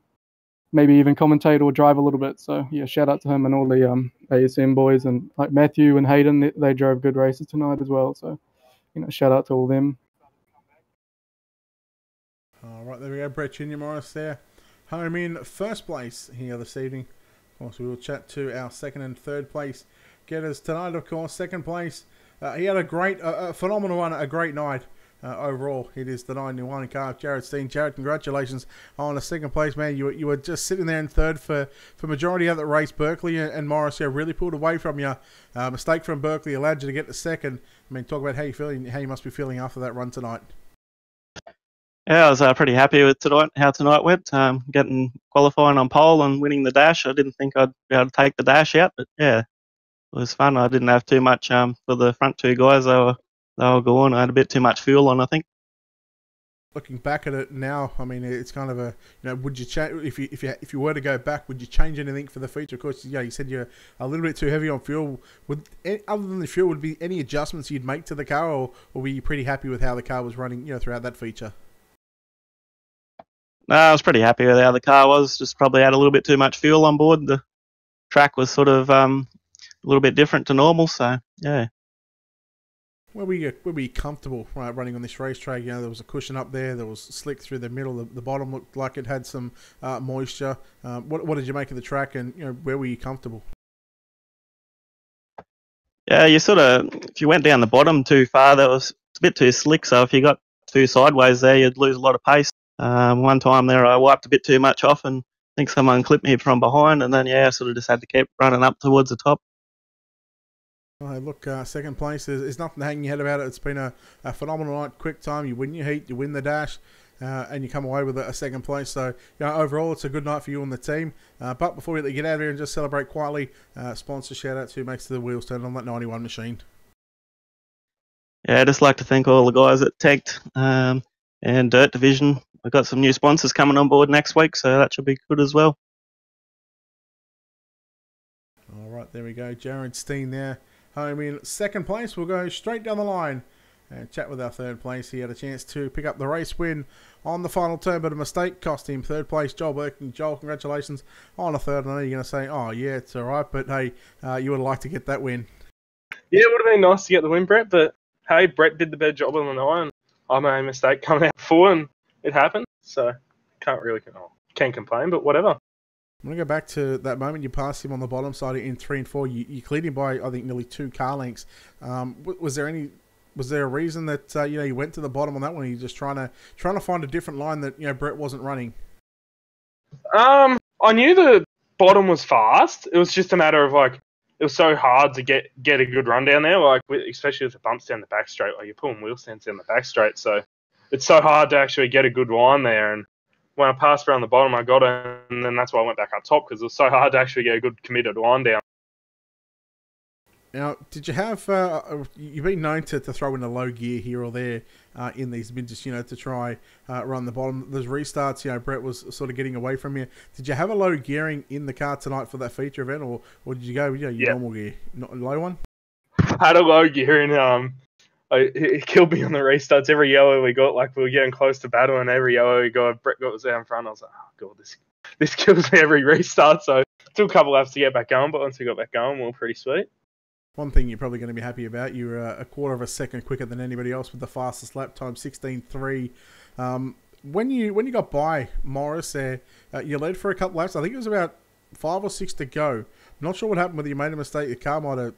maybe even commentate or drive a little bit. So yeah, shout out to him and all the ASM boys, and like Matthew and Hayden. They drove good races tonight as well. So you know, shout out to all them. All right, there we go. Brett Junior Morris there, home in first place here this evening. Of course, we will chat to our second and third place getters tonight. Of course, second place. He had a great, phenomenal one, a great night. Overall, it is the 91 car of Jared Steen. Jared, congratulations on the second place, man. You were just sitting there in third for majority of that race. Berkeley and Morris really pulled away from you. Mistake from Berkeley allowed you to get to second. I mean, talk about how you must be feeling after that run tonight. Yeah, I was pretty happy with how tonight went. Getting qualifying on pole and winning the dash. I didn't think I'd be able to take the dash out, but yeah, it was fun. I didn't have too much for the front 2 guys. They were going. I had a bit too much fuel on, I think. Looking back at it now, I mean, it's kind of a, would you change if you were to go back? Would you change anything for the feature? Of course, you said you're a little bit too heavy on fuel. Other than the fuel, would be any adjustments you'd make to the car, or were you pretty happy with how the car was running, throughout that feature? No, I was pretty happy with how the car was. Just probably had a little bit too much fuel on board. The track was sort of a little bit different to normal, so yeah. Where were you comfortable running on this racetrack? There was a cushion up there. There was slick through the middle. The bottom looked like it had some moisture. What did you make of the track, and where were you comfortable? Yeah, you sort of, if you went down the bottom too far, it's a bit too slick. So if you got too sideways there, you'd lose a lot of pace. One time there, I wiped a bit too much off, and I think someone clipped me from behind, and then I sort of just had to keep running up towards the top. Look, second place is nothing to hang your head about it. It's been a phenomenal night, quick time. You win your heat, you win the dash, and you come away with a second place. So, overall, it's a good night for you and the team. But before we let you get out of here and just celebrate quietly, sponsor shout out to who makes the wheels turn on that 91 machine. Yeah, I'd just like to thank all the guys at Tagged and Dirt Division. We've got some new sponsors coming on board next week, so that should be good as well. All right, there we go. Jared Steen there. Home in second place. We'll go straight down the line and chat with our third place. He had a chance to pick up the race win on the final turn, but a mistake cost him third place. Joel working. Joel, congratulations on a third. I know you're going to say, oh yeah, it's all right, but hey, you would have liked to get that win. Yeah, it would have been nice to get the win, Brett, but hey, Brett did the better job on the night, and I made a mistake coming out before, and it happened, so can't complain, but whatever. I'm going to go back to that moment you passed him on the bottom side in 3 and 4. You cleared him by, I think, nearly 2 car lengths. Was there a reason that you went to the bottom on that one? Or you just trying to find a different line that Brett wasn't running? I knew the bottom was fast. It was just a matter of it was so hard to get a good run down there, especially with the bumps down the back straight. You're pulling wheel stands down the back straight, so it's so hard to actually get a good line there. And when I passed around the bottom, I got it, and then that's why I went back up top, because it was so hard to actually get a good committed line down. Now, did you have, you've been known to throw in a low gear here or there in these midgets, to try run the bottom. Those restarts, Brett was sort of getting away from you. Did you have a low gearing in the car tonight for that feature event, or did you go, your normal gear, not a low one? I had a low gear, and it killed me on the restarts. Every yellow we got, we were getting close to battle, and every yellow we got, Brett was out in front. I was like, oh god, this kills me every restart. So it took a couple laps to get back going, but once we got back going, we were pretty sweet. One thing you're probably going to be happy about, you were a quarter of a second quicker than anybody else with the fastest lap time, 16.3. When you got by Morris there, you led for a couple laps. I think it was about 5 or 6 to go. I'm not sure what happened, whether you made a mistake. The car might have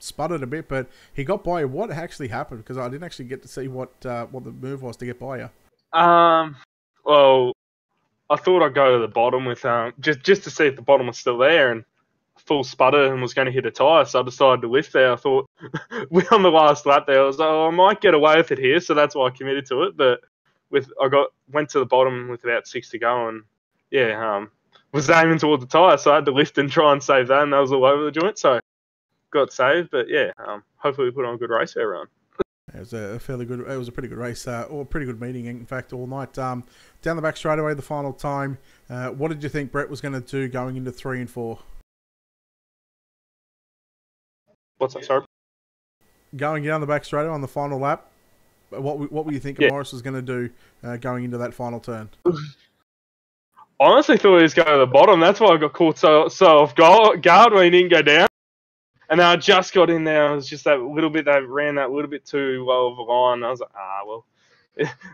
sputtered a bit, but he got by you. What actually happened? Because I didn't actually get to see what the move was to get by you. Well, I thought I'd go to the bottom with just to see if the bottom was still there, and full sputter and was going to hit a tyre, so I decided to lift there. I thought, on the last lap there, I was like, I might get away with it here, so that's why I committed to it. But went to the bottom with about 6 to go, and was aiming toward the tyre, so I had to lift and try and save that, and that was all over the joint, so got saved. But hopefully we put on a good race there, everyone. It was a pretty good race, or a pretty good meeting, in fact, all night. Down the back straightaway, the final time. What did you think Brett was going to do going into 3 and 4? What's that, sorry? Going down the back straightaway on the final lap, what were you thinking Morris was going to do going into that final turn? I honestly thought he was going to the bottom. That's why I got caught so off guard when he didn't go down. And then I just got in there. It was just that little bit, they ran that little bit too low of a line. I was like, well,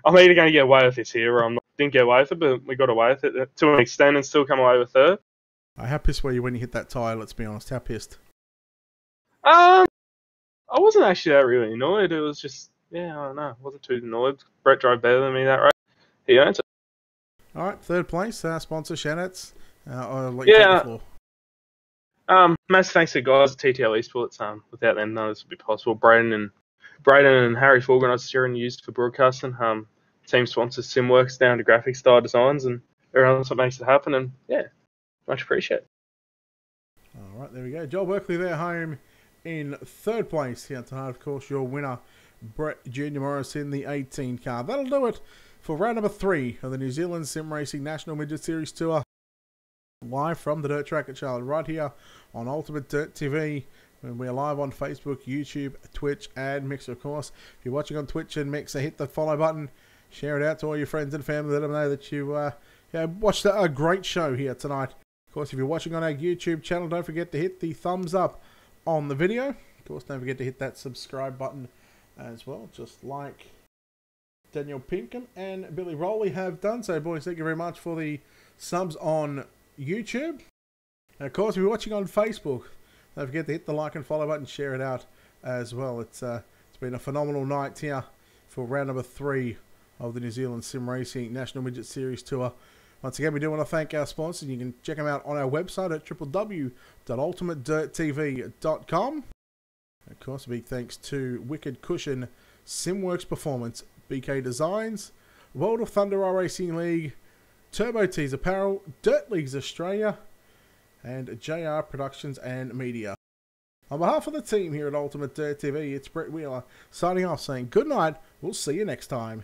I'm either going to get away with this here or I'm not. Didn't get away with it, but we got away with it to an extent and still come away with third. How pissed were you when you hit that tyre, let's be honest? How pissed? I wasn't actually that really annoyed. It was just, I don't know. I wasn't too annoyed. Brett drove better than me that race. He earned it. All right, third place, sponsor Shannets. I'll let you take the floor. Massive thanks to the guys at TTL Esports. Without them, none of this would be possible. Braden and Harry for organised steering used for broadcasting. Team sponsors SimWorks down to graphic style designs and everyone else that makes it happen. And much appreciated. All right, there we go. Joel Berkeley there, home in third place here tonight. Of course, your winner, Brett Junior Morris in the 18 car. That'll do it for round number 3 of the New Zealand Sim Racing National Midget Series Tour. Live from the dirt track at Charlotte, right here on Ultimate Dirt TV. And we're live on Facebook, YouTube, Twitch, and Mixer, of course. If you're watching on Twitch and Mixer, hit the follow button. Share it out to all your friends and family. Let them know that you watched a great show here tonight. Of course, if you're watching on our YouTube channel, don't forget to hit the thumbs up on the video. Of course, don't forget to hit that subscribe button as well, just like Daniel Pinkham and Billy Rowley have done. So, boys, thank you very much for the subs on YouTube. And, of course, if you're watching on Facebook, don't forget to hit the like and follow button, share it out as well. It's been a phenomenal night here for round number 3 of the New Zealand Sim Racing National Midget Series Tour. Once again, we do want to thank our sponsors. You can check them out on our website at www.ultimatedirttv.com. Of course, a big thanks to Wicked Cushion, SimWorks Performance, BK Designs, World of Thunder iRacing League, Turbo Tees Apparel, Dirt Leagues Australia, and JR Productions and Media. On behalf of the team here at Ultimate Dirt TV, it's Brett Wheeler signing off saying good night. We'll see you next time.